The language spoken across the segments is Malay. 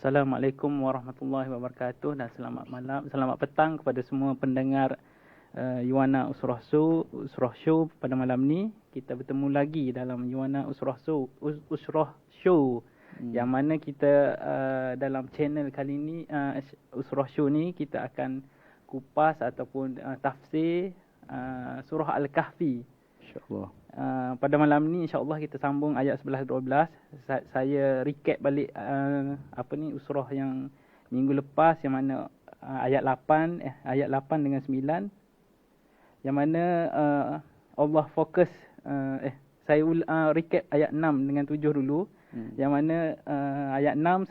Assalamualaikum warahmatullahi wabarakatuh dan selamat malam, selamat petang kepada semua pendengar Yuwana Usrah Show pada malam ni. Kita bertemu lagi dalam Yuwana Usrah Show yang mana kita dalam channel kali ni Usrah Show ni kita akan kupas ataupun tafsir surah Al-Kahfi. InsyaAllah. Pada malam ni insyaAllah kita sambung ayat 11-12. Saya recap balik usrah yang minggu lepas, yang mana ayat 8 dengan 9, yang mana Allah fokus saya recap ayat 6 dengan 7 dulu. Yang mana ayat 6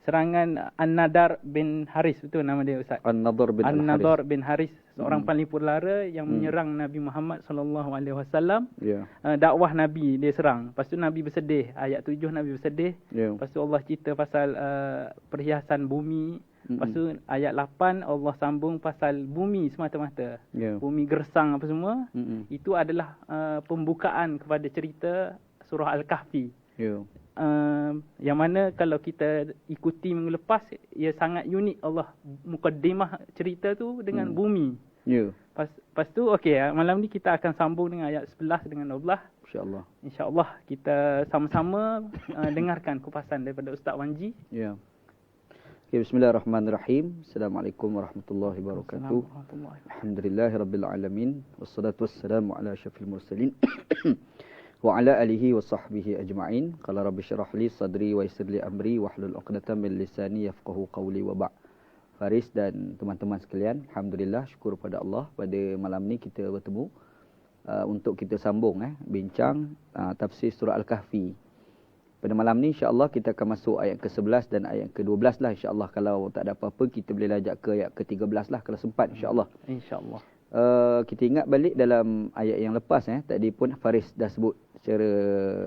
serangan An-Nadar bin Haris, betul nama dia Ustaz? An-Nadar bin Haris, seorang paling popular yang menyerang Nabi Muhammad sallallahu alaihi wasallam. Dakwah Nabi dia serang. Lepas tu Nabi bersedih. Ayat 7 Nabi bersedih. Lepas tu Allah cerita pasal perhiasan bumi. Lepas tu ayat 8 Allah sambung pasal bumi semata-mata. Bumi gersang apa semua. Itu adalah pembukaan kepada cerita surah Al-Kahfi. Yang mana kalau kita ikuti minggu lepas, ia sangat unik. Allah mukaddimah cerita tu dengan bumi. Lepas tu malam ni kita akan sambung dengan ayat 11 dengan 12. InsyaAllah kita sama-sama dengarkan kupasan daripada Ustaz Wanji. Bismillahirrahmanirrahim. Assalamualaikum warahmatullahi wabarakatuh. Alhamdulillahirrabbilalamin. Wassalatu wassalamu ala syafil mursalin wa ala alihi wa sahbihi ajma'in. Qala rabbi syrah li sadri wa yassir li amri wahlul 'uqdatam min lisani yafqahu qawli wa ba'. Faris dan teman-teman sekalian, alhamdulillah, syukur pada Allah pada malam ni kita bertemu untuk kita sambung bincang tafsir surah Al-Kahfi. Pada malam ni insya-Allah kita akan masuk ayat ke-11 dan ayat ke-12 lah insya-Allah. Kalau tak ada apa-apa kita boleh lajak ke ayat ke-13 lah kalau sempat insya-Allah. Insya-Allah. Kita ingat balik dalam ayat yang lepas tadi pun Faris dah sebut secara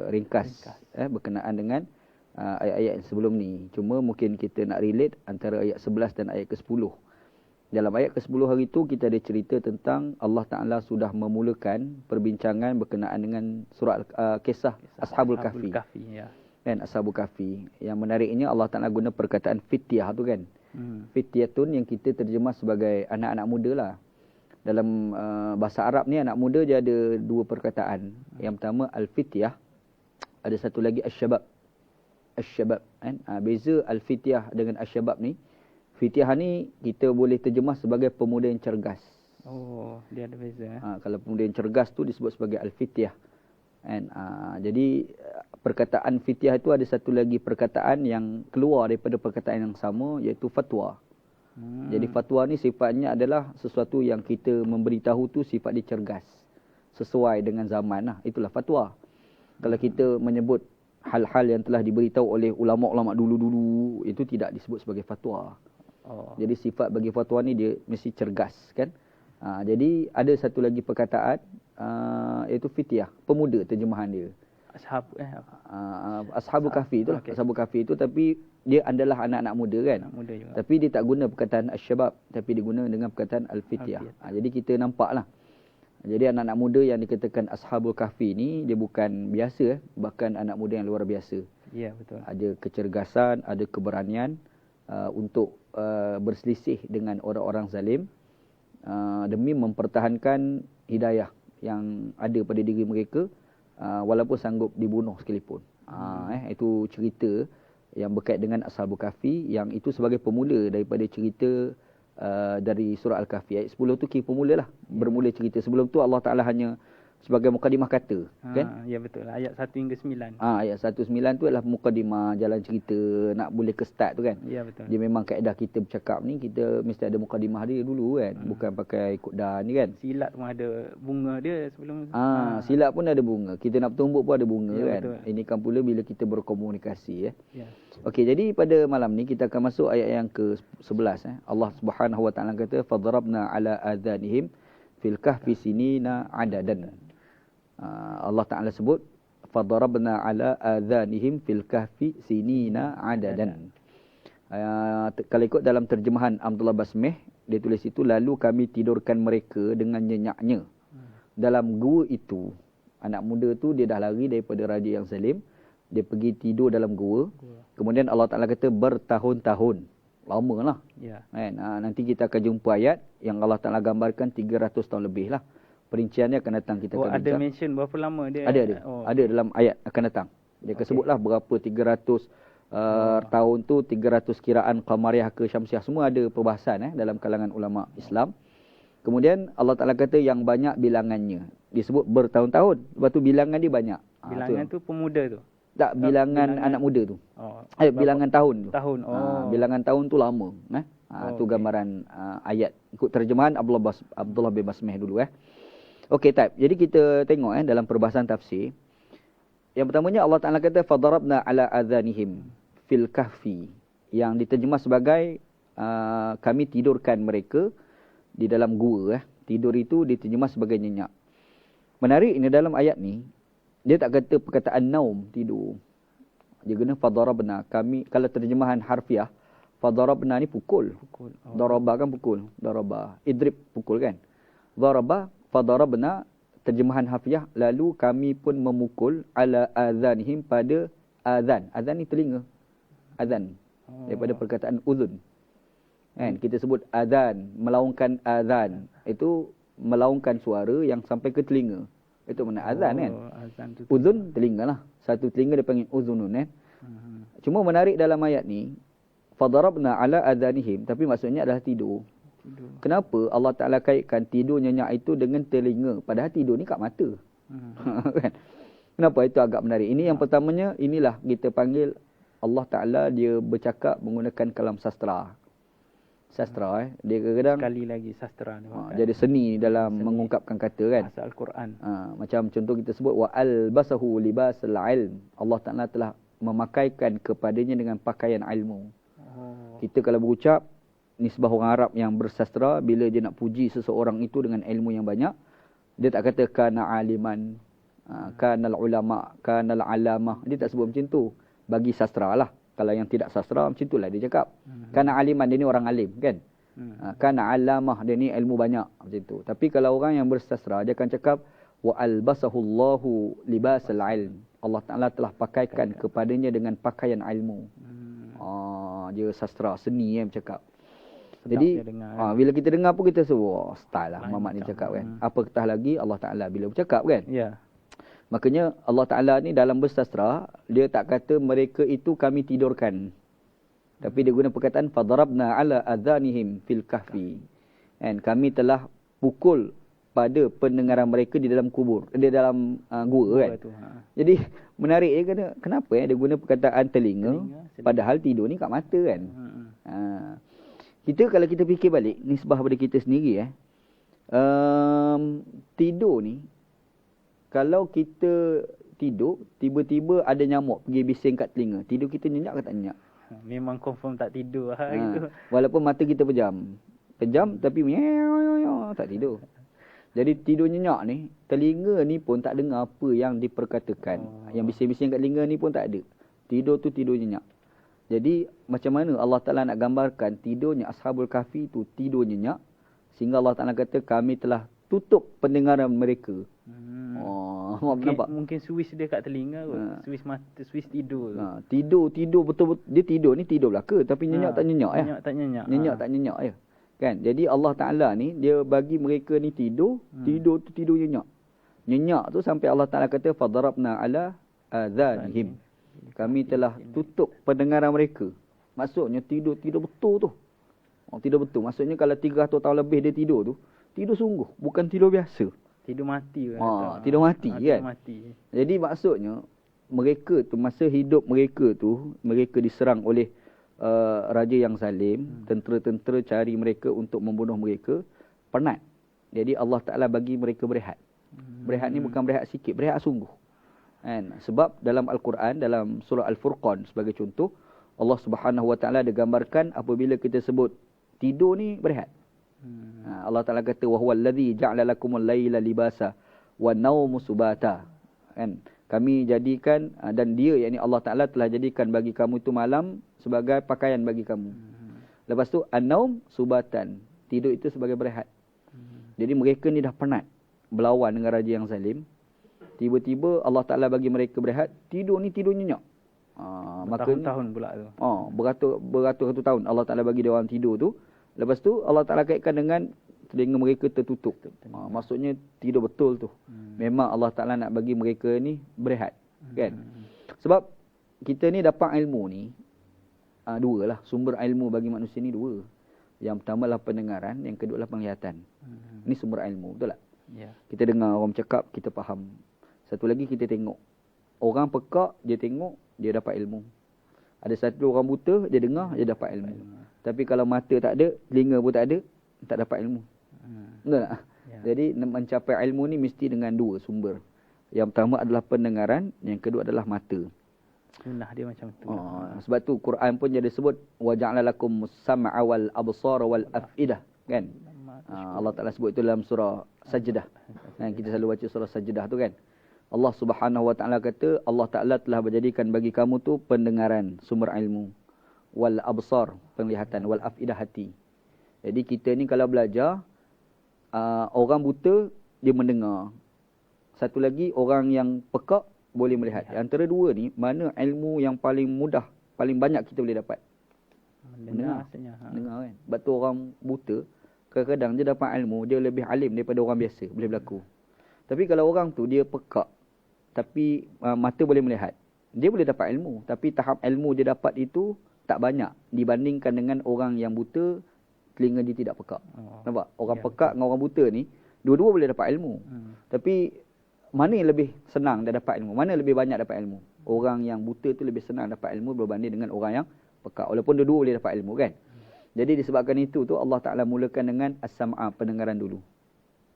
ringkas. Berkenaan dengan ayat-ayat sebelum ni. Cuma mungkin kita nak relate antara ayat 11 dan ayat ke-10. Dalam ayat ke-10 hari tu kita ada cerita tentang Allah Ta'ala sudah memulakan perbincangan berkenaan dengan surah kisah Ashabul Kahfi. Dan Ashabul Kahfi. Yang menariknya Allah Ta'ala guna perkataan fityah tu kan. Fityatun yang kita terjemah sebagai anak-anak muda lah. Dalam bahasa Arab ni anak muda dia ada dua perkataan. Yang pertama al-fityah, ada satu lagi asy-syabab. Asy-syabab kan. Beza al-fityah dengan asy-syabab ni. Fityah ni kita boleh terjemah sebagai pemuda yang cergas. Oh, dia ada beza. Kalau pemuda yang cergas tu disebut sebagai al-fityah. Kan. Jadi perkataan fityah itu ada satu lagi perkataan yang keluar daripada perkataan yang sama, iaitu fatwa. Jadi fatwa ni sifatnya adalah sesuatu yang kita memberitahu tu sifat dia cergas, sesuai dengan zaman lah. Itulah fatwa. Kalau kita menyebut hal-hal yang telah diberitahu oleh ulama-ulama dulu-dulu, itu tidak disebut sebagai fatwa. Jadi sifat bagi fatwa ni dia mesti cergas kan. Jadi ada satu lagi perkataan iaitu fityah, pemuda terjemahan dia. Ashabul Kahfi itulah. Ashabul Kahfi itu, tapi dia adalah anak-anak muda kan. Muda juga. Tapi dia tak guna perkataan asy-syabab, tapi dia guna dengan perkataan al-fityah. Jadi kita nampaklah. Jadi anak-anak muda yang dikatakan Ashabul Kahfi ni dia bukan biasa, bahkan anak muda yang luar biasa. Ya, betul. Ada kecergasan, ada keberanian untuk berselisih dengan orang-orang zalim demi mempertahankan hidayah yang ada pada diri mereka. Walaupun sanggup dibunuh sekalipun. Itu cerita yang berkait dengan Ashabul Kahfi, yang itu sebagai pemula daripada cerita dari surah Al-Kahfi. Ayat 10 tu kira pemula lah. Bermula cerita. Sebelum tu Allah Ta'ala hanya sebagai mukadimah kata. Kan? Ya betul. Ayat 1 hingga 9. Ayat 1-9 tu adalah mukadimah, jalan cerita, nak boleh ke start tu kan. Ya betul. Dia memang kaedah kita bercakap ni, kita mesti ada mukadimah dia dulu kan. Bukan pakai kod ni kan. Silat pun ada bunga dia sebelum. Silat pun ada bunga. Kita nak bertumbuk pun ada bunga kan. Betul. Ini kan pula bila kita berkomunikasi Okey, jadi pada malam ni kita akan masuk ayat yang ke-11 Allah Subhanahu Wa Taala kata fadarabna ala adhanihim fil kahfi sinina adadan. Allah Ta'ala sebut fadarabna ala adhanihim fil kahfi sinina adadan. Kalau ikut dalam terjemahan Abdullah Basmeh, dia tulis itu, lalu kami tidurkan mereka dengan nyenyaknya dalam gua itu. Anak muda tu dia dah lari daripada raja yang zalim. dia pergi tidur dalam gua. Kemudian Allah Ta'ala kata bertahun-tahun. Lama lah. Ya. Kan? Nanti kita akan jumpa ayat yang Allah Ta'ala gambarkan 300 tahun lebih lah. Perinciannya akan datang kita akan ada bincang. mention berapa lama dia? Ada. Ada dalam ayat akan datang. Dia akan sebutlah berapa 300 tahun tu, 300 kiraan Qamariyah ke Syamsiah. Semua ada perbahasan dalam kalangan ulama Islam. Kemudian Allah Ta'ala kata yang banyak bilangannya. Disebut bertahun-tahun. Lepas tu bilangan dia banyak. Bilangan tu pemuda tu? Tak, bilangan anak muda tu. Bilangan tahun tu. Tahun. Bilangan tahun tu lama. Tu gambaran ayat. Ikut terjemahan Abdullah bin Masmeh dulu. Okey, jadi kita tengok dalam perbahasan tafsir. Yang pertamanya Allah Ta'ala kata fadarabna ala adhanihim fil kahfi, yang diterjemah sebagai kami tidurkan mereka di dalam gua. Tidur itu diterjemah sebagai nyenyak. Menarik ini dalam ayat ni, dia tak kata perkataan naum, tidur. Dia guna fadarabna. Kami, kalau terjemahan harfiah, fadarabna ni pukul. Daraba kan pukul. Daraba. Idrib pukul kan. Daraba, fadarabna, terjemahan harfiah, lalu kami pun memukul ala azanihim, pada azan. Azan ni telinga. Azan. Daripada perkataan uzun. Kan? Kita sebut azan, melaungkan azan. Itu melaungkan suara yang sampai ke telinga. Itu mana azan kan. Uzun telinga lah. Satu telinga dia panggil uzunun kan. Cuma menarik dalam ayat ni, fadarabna ala adhanihim, tapi maksudnya adalah tidur. Kenapa Allah Ta'ala kaitkan tidur nyenyak itu dengan telinga? Padahal tidur ni kat mata. Kan? Kenapa itu agak menarik? Ini yang pertamanya, inilah kita panggil Allah Ta'ala dia bercakap menggunakan kalam sastra. Sastra dia kadang-kadang sekali lagi sastra ni. Jadi seni dalam mengungkapkan kata kan. Bahasa Al-Quran. Macam contoh kita sebut wa albasahu libasal ilm. Allah Ta'ala telah memakaikan kepadanya dengan pakaian ilmu. Kita kalau berucap nisbah orang Arab yang bersastra, bila dia nak puji seseorang itu dengan ilmu yang banyak, dia tak kata kana aliman, kanal ulama, kanal alamah. Dia tak sebut macam tu. Bagi sastra lah. Kalau yang tidak sastra, macam itulah dia cakap. Kana aliman, dia ni orang alim kan. Kana alamah, dia ni ilmu banyak. Macam tu. Tapi kalau orang yang bersastra, dia akan cakap wa albasahullahu libasal ilm. Allah Ta'ala telah pakaikan kepadanya dengan pakaian ilmu. Dia sastra, seni yang cakap. Jadi bila kita dengar pun kita sebut style lah Muhammad ni cakap kan. Apatah lagi Allah Ta'ala bila bercakap kan. Ya. Makanya Allah Ta'ala ni dalam bersastra, dia tak kata mereka itu kami tidurkan. Tapi dia guna perkataan fadarabna ala adhanihim fil kahfi. And kami telah pukul pada pendengaran mereka di dalam kubur, di dalam gua kan. Jadi menarik dia kata, kenapa dia guna perkataan telinga padahal tidur ni kat mata kan. Kita kalau kita fikir balik nisbah pada kita sendiri tidur ni, kalau kita tidur tiba-tiba ada nyamuk pergi bising kat telinga, tidur kita nyenyak ke tak nyenyak? Memang confirm tak tidur gitu. Walaupun mata kita pejam tapi tak tidur. Jadi tidur nyenyak ni, telinga ni pun tak dengar apa yang diperkatakan. Yang bising-bising kat telinga ni pun tak ada. Tidur tu tidur nyenyak. Jadi macam mana Allah Ta'ala nak gambarkan tidurnya Ashabul Kahfi tu tidur nyenyak, sehingga Allah Ta'ala kata kami telah tutup pendengaran mereka. Mungkin Swiss dia kat telinga kot. Swiss mata, Swiss tidur. Tidur betul-betul. Dia tidur ni tidur belaka, tapi nyenyak tak nyenyak ya. Nyenyak tak nyenyak ya. Kan? Jadi Allah Ta'ala ni dia bagi mereka ni tidur tu tidur nyenyak. Nyenyak tu sampai Allah Ta'ala kata fadarabna ala adhanihim. Kami telah tutup pendengaran mereka. Maksudnya tidur betul tu. Tidur betul. Maksudnya kalau 300 tahun lebih dia tidur tu, tidur sungguh, bukan tidur biasa. Tidur mati tidur mati kan. Mati. Jadi maksudnya mereka tu masa hidup mereka tu, mereka diserang oleh raja yang zalim, tentera-tentera cari mereka untuk membunuh mereka, penat. Jadi Allah Ta'ala bagi mereka berehat. Berehat ni bukan berehat sikit, berehat sungguh. Kan? Sebab dalam Al-Quran, dalam surah Al-Furqan sebagai contoh, Allah Subhanahu Wa Ta'ala ada gambarkan apabila kita sebut tidur ni berehat. Allah Ta'ala kata wa huwal ladzi ja'ala lakumul laila libasa wan naumu subata. Kan? Kami jadikan dan dia yakni Allah Ta'ala telah jadikan bagi kamu itu malam sebagai pakaian bagi kamu. Lepas tu an-naum subatan. Tidur itu sebagai berehat. Jadi mereka ni dah penat berlawan dengan raja yang zalim. Tiba-tiba Allah Ta'ala bagi mereka berehat. Tidur ni tidur nyenyak. Maka tahun pula tu. Beratus-ratus tahun Allah Ta'ala bagi dia orang tidur tu. Lepas tu Allah Ta'ala kaitkan dengan telinga mereka tertutup. Maksudnya tidur betul tu. Memang Allah Ta'ala nak bagi mereka ni berehat. Kan? Sebab kita ni dapat ilmu ni, dua lah. Sumber ilmu bagi manusia ni dua. Yang pertama adalah pendengaran, yang kedua adalah penglihatan. Ini sumber ilmu, betul tak? Ya. Kita dengar orang bercakap, kita faham. Satu lagi kita tengok. Orang pekak, dia tengok, dia dapat ilmu. Ada satu orang buta, dia dengar, dia dapat ilmu. Tapi kalau mata tak ada, telinga pun tak ada, tak dapat ilmu. Betul tak? Ya. Jadi mencapai ilmu ni mesti dengan dua sumber. Yang pertama adalah pendengaran, yang kedua adalah mata. Sunnah dia macam tu. Sebab tu Quran pun jadi sebut waja'ala lakum sam'a wal absara wal afidah, kan? Allah Taala sebut itu dalam surah Sajdah. Kita selalu baca surah Sajdah tu kan. Allah Subhanahu wa taala kata Allah Taala telah menjadikan bagi kamu tu pendengaran, sumber ilmu, wal absar, penglihatan, wal afidah, hati. Jadi kita ni kalau belajar, orang buta dia mendengar. Satu lagi orang yang pekak boleh melihat. Antara dua ni, mana ilmu yang paling mudah, paling banyak kita boleh dapat? Mendengar. Dengar kan. Sebab tu orang buta, kadang-kadang dia dapat ilmu, dia lebih alim daripada orang biasa, boleh berlaku. Tapi kalau orang tu dia pekak, tapi mata boleh melihat, dia boleh dapat ilmu. Tapi tahap ilmu dia dapat itu tak banyak dibandingkan dengan orang yang buta, telinga dia tidak pekak. Nampak? Orang pekak dengan orang buta ni, dua-dua boleh dapat ilmu. Tapi mana yang lebih senang dia dapat ilmu? Mana lebih banyak dapat ilmu? Orang yang buta tu lebih senang dapat ilmu berbanding dengan orang yang pekak. Walaupun dua-dua boleh dapat ilmu kan. Jadi disebabkan itu tu Allah Ta'ala mulakan dengan as-sam'a, pendengaran dulu.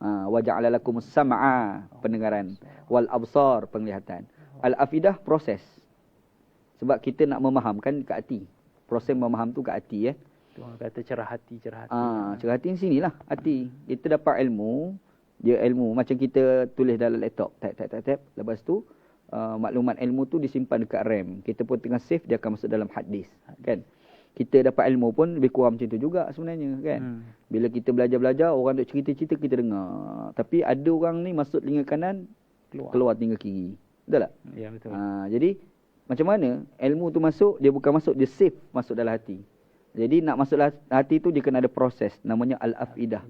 Wa ja'ala lakumus sam'a, pendengaran. Wal absar, penglihatan. Al-afidah, proses. Sebab kita nak memahamkan kat hati. Proses memaham tu kat hati. Orang kata cerah hati. Cerah hati di sinilah, hati. Kita dapat ilmu. Dia ilmu macam kita tulis dalam laptop, tap. Lepas tu maklumat ilmu tu disimpan dekat RAM. Kita pun tengah save, dia akan masuk dalam hard disk, kan? Kita dapat ilmu pun lebih kurang macam tu juga sebenarnya, kan? Bila kita belajar, orang duk cerita-cerita kita dengar. Tapi ada orang ni masuk telinga kanan, keluar telinga kiri. Betul tak? Ya, betul. Jadi macam mana ilmu tu masuk, dia bukan masuk, dia save masuk dalam hati. Jadi nak masuk hati tu dia kena ada proses, namanya al-afidah.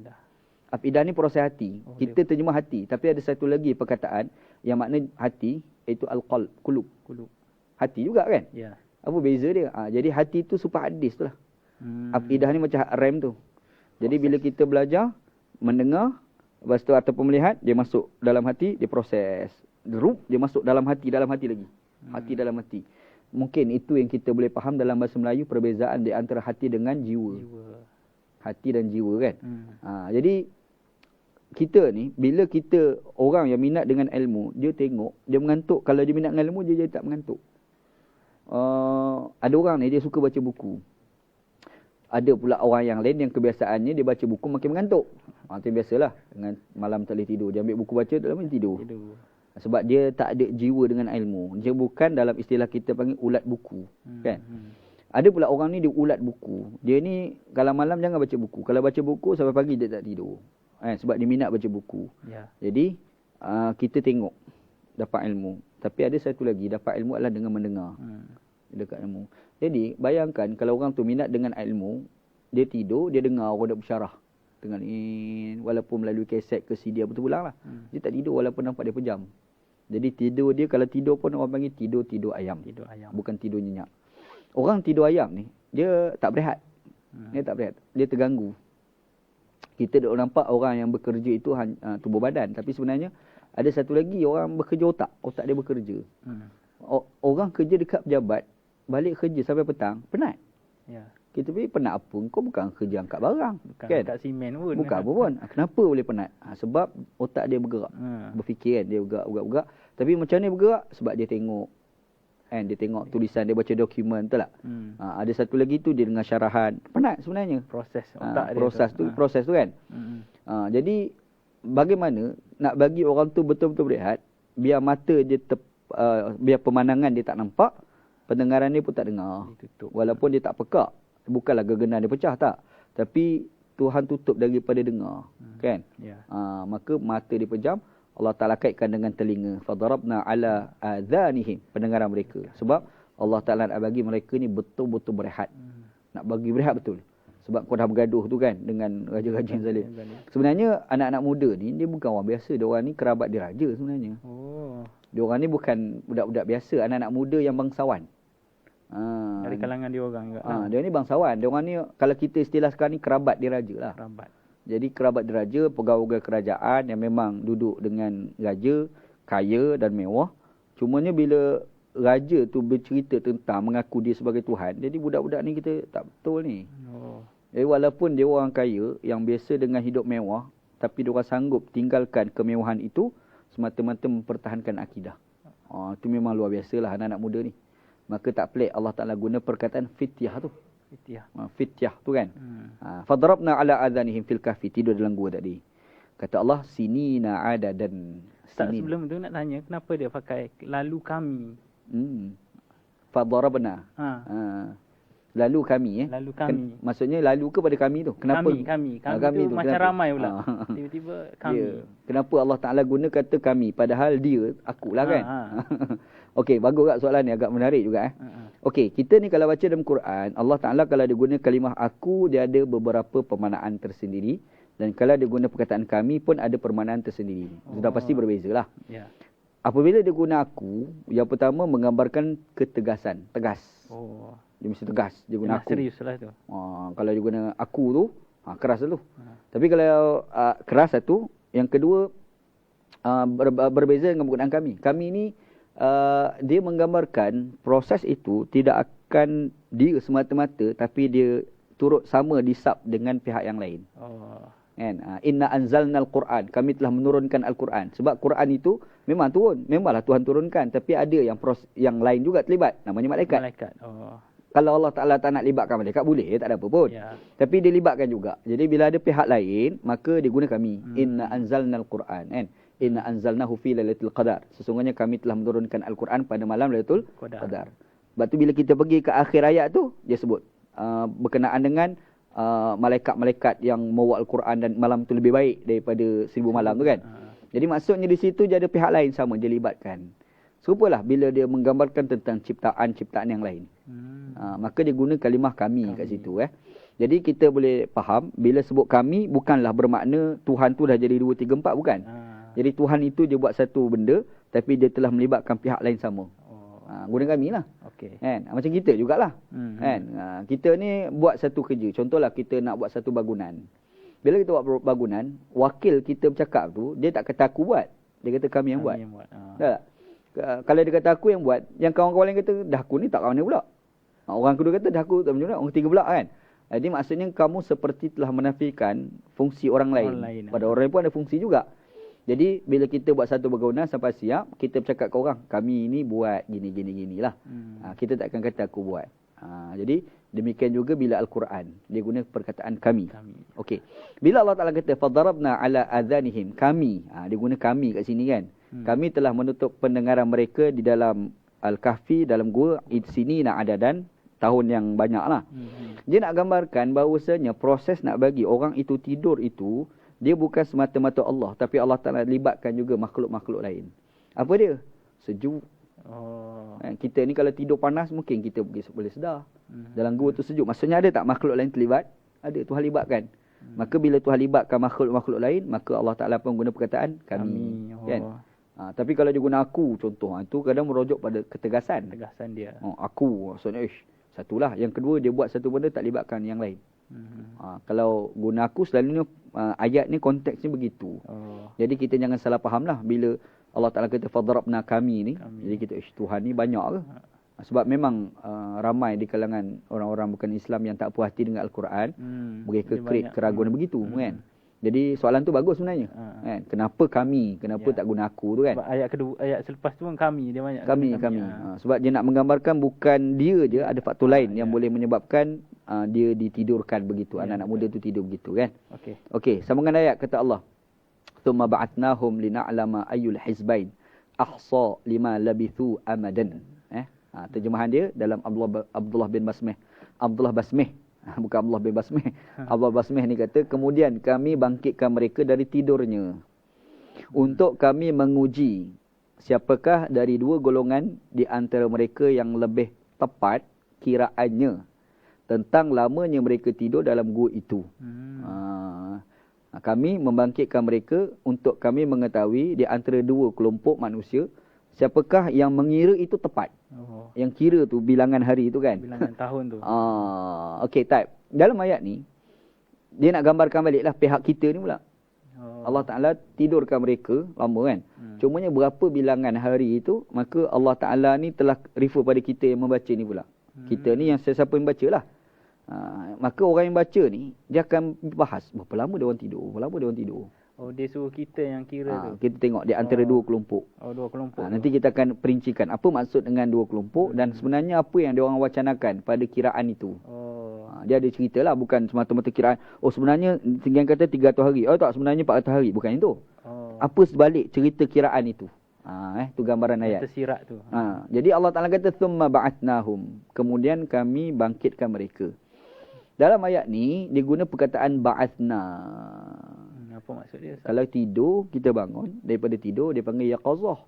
Afidah ni proses hati. Kita terjemah hati. Tapi ada satu lagi perkataan yang makna hati, iaitu al-qalb, kulub. Hati juga kan? Ya. Apa beza dia? Jadi hati tu super hadis tu lah. Afidah ni macam RAM tu. Jadi bila kita belajar, mendengar, lepas tu ataupun melihat, dia masuk dalam hati, dia proses. Dia masuk dalam hati lagi. Hati dalam hati. Mungkin itu yang kita boleh faham dalam bahasa Melayu, perbezaan di antara hati dengan jiwa. Hati dan jiwa kan? Jadi kita ni, bila kita orang yang minat dengan ilmu, dia tengok, dia mengantuk. Kalau dia minat dengan ilmu, dia jadi tak mengantuk. Ada orang ni, dia suka baca buku. Ada pula orang yang lain yang kebiasaannya, dia baca buku makin mengantuk. Itu biasalah. Dengan malam tak boleh tidur. Dia ambil buku baca, dalam tidur. Sebab dia tak ada jiwa dengan ilmu. Dia bukan dalam istilah kita panggil ulat buku. Kan? Ada pula orang ni, dia ulat buku. Dia ni, kalau malam jangan baca buku. Kalau baca buku, sampai pagi dia tak tidur. Sebab dia minat baca buku. Jadi, kita tengok, dapat ilmu. Tapi ada satu lagi, dapat ilmu adalah dengan mendengar. Dekat ilmu. Jadi, bayangkan kalau orang tu minat dengan ilmu, dia tidur, dia dengar orang dah bersyarah. Dengan walaupun melalui kaset ke CD, betul pulang lah. Dia tak tidur walaupun nampak dia pejam. Jadi tidur dia, kalau tidur pun orang panggil tidur ayam. Bukan tidur nyenyak. Orang tidur ayam ni, dia tak berehat. Dia terganggu. Kita dah nampak orang yang bekerja itu tubuh badan. Tapi sebenarnya, ada satu lagi orang bekerja otak. Otak dia bekerja. Orang kerja dekat pejabat, balik kerja sampai petang, penat. Kita pergi penat apa? Kau bukan kerja angkat barang. Bukan kan? angkat simen pun. Bukan apa pun. Kenapa boleh penat? Sebab otak dia bergerak. Berfikir kan. Dia bergerak. Tapi macam mana dia bergerak? Sebab dia tengok. Dia tengok tulisan, dia baca dokumen. Betul tak? Ada satu lagi tu, dia dengar syarahan. Penat sebenarnya. Proses otak dia. Proses tu kan. Jadi, bagaimana nak bagi orang tu betul-betul berehat, biar mata dia biar pemandangan dia tak nampak, pendengaran dia pun tak dengar. Walaupun dia tak pekak. Bukanlah gegenan dia pecah, tak. Tapi Tuhan tutup daripada dengar. Kan? Maka mata dia pejam, Allah Ta'ala kaitkan dengan telinga. Fadarabna ala adhanihim, pendengaran mereka. Sebab Allah Ta'ala nak bagi mereka ni betul-betul berehat. Nak bagi berehat betul. Sebab kau dah bergaduh tu kan dengan raja-raja yang zalim. Sebenarnya anak-anak muda ni dia bukan orang biasa. Dia orang ni kerabat dia raja sebenarnya. Dia orang ni bukan budak-budak biasa, anak-anak muda yang bangsawan. Dari kalangan dia orang juga. Dia ni bangsawan. Dia orang ni kalau kita istilah sekarang ni kerabat dia raja lah. Kerabat. Jadi kerabat dia raja, pegawai kerajaan yang memang duduk dengan raja, kaya dan mewah. Cumanya bila raja tu bercerita tentang mengaku dia sebagai Tuhan, jadi budak-budak ni kita tak betul ni. Walaupun dia orang kaya yang biasa dengan hidup mewah, tapi dia orang sanggup tinggalkan kemewahan itu semata-mata mempertahankan akidah. Itu memang luar biasalah anak-anak muda ni. Maka tak pelik Allah Ta'ala guna perkataan fityah tu. Fityah tu kan. Fadarabna ala adhanihim fil kahfi, tidur dalam gua tadi. Kata Allah, sinina adadan. Ustaz, sebelum tu nak tanya, kenapa dia pakai lalu kami? Fadarabna. Lalu kami Lalu kami. Maksudnya lalu kepada kami tu. Kenapa? Kami tu macam kenapa? Ramai pula. Tiba-tiba kami. Kenapa Allah Ta'ala guna kata kami padahal dia akulah kan? Okey, bagus tak soalan ni, agak menarik juga Okey, kita ni kalau baca dalam Quran, Allah Ta'ala kalau dia guna kalimah aku, dia ada beberapa permaknaan tersendiri, dan kalau dia guna perkataan kami pun ada permaknaan tersendiri. Sudah pasti berbezalah. Ya. Apabila dia guna aku, yang pertama menggambarkan ketegasan, tegas. Dia mesti tegas. Dia guna aku. Serius lah tu. Kalau dia guna aku tu, keras tu. Tapi kalau keras satu, yang kedua berbeza dengan penggunaan kami. Kami ni dia menggambarkan proses itu tidak akan dia semata-mata, tapi dia turut sama disab dengan pihak yang lain. Kan? Inna anzalnal Quran, kami telah menurunkan Al-Quran. Sebab Quran itu memang turun, memanglah Tuhan turunkan, tapi ada yang lain juga terlibat, namanya malaikat. Kalau Allah Ta'ala tak nak libatkan malaikat, boleh, tak ada apa pun. Tapi dia libatkan juga. Jadi bila ada pihak lain, maka dia guna kami. Inna anzalnal Quran. Kan? Inna anzalnahu fi lailatul qadar. Sesungguhnya kami telah menurunkan Al-Quran pada malam Lailatul Qadar. Sebab tu bila kita pergi ke akhir ayat tu, dia sebut berkenaan dengan malaikat-malaikat yang membawa Al-Quran, dan malam tu lebih baik daripada 1000 malam tu kan. Jadi maksudnya di situ dia ada pihak lain sama, dia libatkan. Serupalah bila dia menggambarkan tentang ciptaan-ciptaan yang lain. Maka dia guna kalimah kami kat situ. Jadi kita boleh faham, bila sebut kami, bukanlah bermakna Tuhan tu dah jadi 2, 3, 4, bukan. Jadi Tuhan itu dia buat satu benda, tapi dia telah melibatkan pihak lain sama. Guna kami lah. Kan? Macam kita jugalah. Kan? Kita ni buat satu kerja. Contohlah kita nak buat satu bangunan. Bila kita buat bangunan, wakil kita bercakap tu, dia tak kata aku buat. Dia kata kami yang buat. Tak? Kalau dia kata aku yang buat, yang kawan-kawan lain kata, dah aku ni tak kawan dia pula. Orang kedua kata, dah aku tak macam mana. Orang ketiga pula kan. Jadi maksudnya kamu seperti telah menafikan fungsi orang lain. Pada orang lain pun ada fungsi juga. Jadi bila kita buat satu bangunan sampai siap, kita bercakap ke orang, kami ni buat gini lah. Kita tak akan kata aku buat. Jadi demikian juga bila Al-Quran, dia guna perkataan kami. Okey. Bila Allah Ta'ala kata fadarabna ala adhanihim, kami, dia guna kami kat sini kan. Kami telah menutup pendengaran mereka di dalam Al-Kahfi, dalam gua, sini nak adadan, tahun yang banyak lah. Dia nak gambarkan bahawasanya proses nak bagi orang itu tidur itu, dia bukan semata-mata Allah, tapi Allah Ta'ala libatkan juga makhluk-makhluk lain. Apa dia? Sejuk. Kita ni kalau tidur panas, mungkin kita boleh sedar. Dalam gua tu sejuk. Maksudnya ada tak makhluk lain terlibat? Ada, Tuhan libatkan. Maka bila Tuhan libatkan makhluk-makhluk lain, maka Allah Ta'ala pun guna perkataan kami. Kan? Tapi kalau dia guna aku, contoh, itu kadang merujuk pada ketegasan. Ketegasan dia. Aku, maksudnya, satulah. Yang kedua, dia buat satu benda, tak libatkan yang lain. Kalau guna aku, selalunya ayat ni konteksnya begitu. Jadi kita jangan salah faham lah. Bila Allah Ta'ala kata, fadarabna kami ni. Jadi kita, Tuhan ni banyak ke? Sebab memang ramai di kalangan orang-orang bukan Islam yang tak puas hati dengan Al-Quran. Mereka create keraguan begitu kan. Jadi soalan tu bagus sebenarnya. Kan? Kenapa kami? Kenapa tak guna aku tu kan? Sebab ayat kedua, ayat selepas tu kan kami dia banyak. Kami. Sebab dia nak menggambarkan bukan dia je, ada faktor lain yang boleh menyebabkan dia ditidurkan begitu. Anak-anak muda tu tidur begitu kan. Okey, sambungan ayat kata Allah. Tsumma ba'atnahum lina'lama ayyul hizbain ahsa lima labithu amadan. Terjemahan dia dalam Abdullah bin Basmih. Bukan Abdullah bin Basmih. Abdullah Basmih ni kata, kemudian kami bangkitkan mereka dari tidurnya untuk kami menguji siapakah dari dua golongan di antara mereka yang lebih tepat kiraannya tentang lamanya mereka tidur dalam gua itu. Kami membangkitkan mereka untuk kami mengetahui di antara dua kelompok manusia, siapakah yang mengira itu tepat. Yang kira tu bilangan hari tu kan. Bilangan tahun tu. Okey, type. Dalam ayat ni, dia nak gambarkan baliklah pihak kita ni pula. Allah Ta'ala tidurkan mereka lama kan. Cumanya berapa bilangan hari itu, maka Allah Ta'ala ni telah refer pada kita yang membaca ni pula. Kita ni yang siapa yang baca lah. Maka orang yang baca ni, dia akan bahas berapa lama dia orang tidur, berapa lama dia orang tidur. Dia suruh kita yang kira tu. Kita tengok di antara dua kelompok. Dua kelompok. Nanti kita akan perincikan apa maksud dengan dua kelompok dan sebenarnya apa yang dia orang wacanakan pada kiraan itu. Dia ada cerita lah, bukan semata-mata kiraan. Sebenarnya tinggal kata 300 hari. Tak, sebenarnya 400 hari. Bukan itu. Apa sebalik cerita kiraan itu? Tu gambaran ayat. Tersirat tu. Jadi Allah Ta'ala kata thumma ba'atnahum. Kemudian kami bangkitkan mereka. Dalam ayat ni dia guna perkataan ba'athna. Apa maksud dia? Kalau tidur, kita bangun. Daripada tidur, dia panggil yaqazah.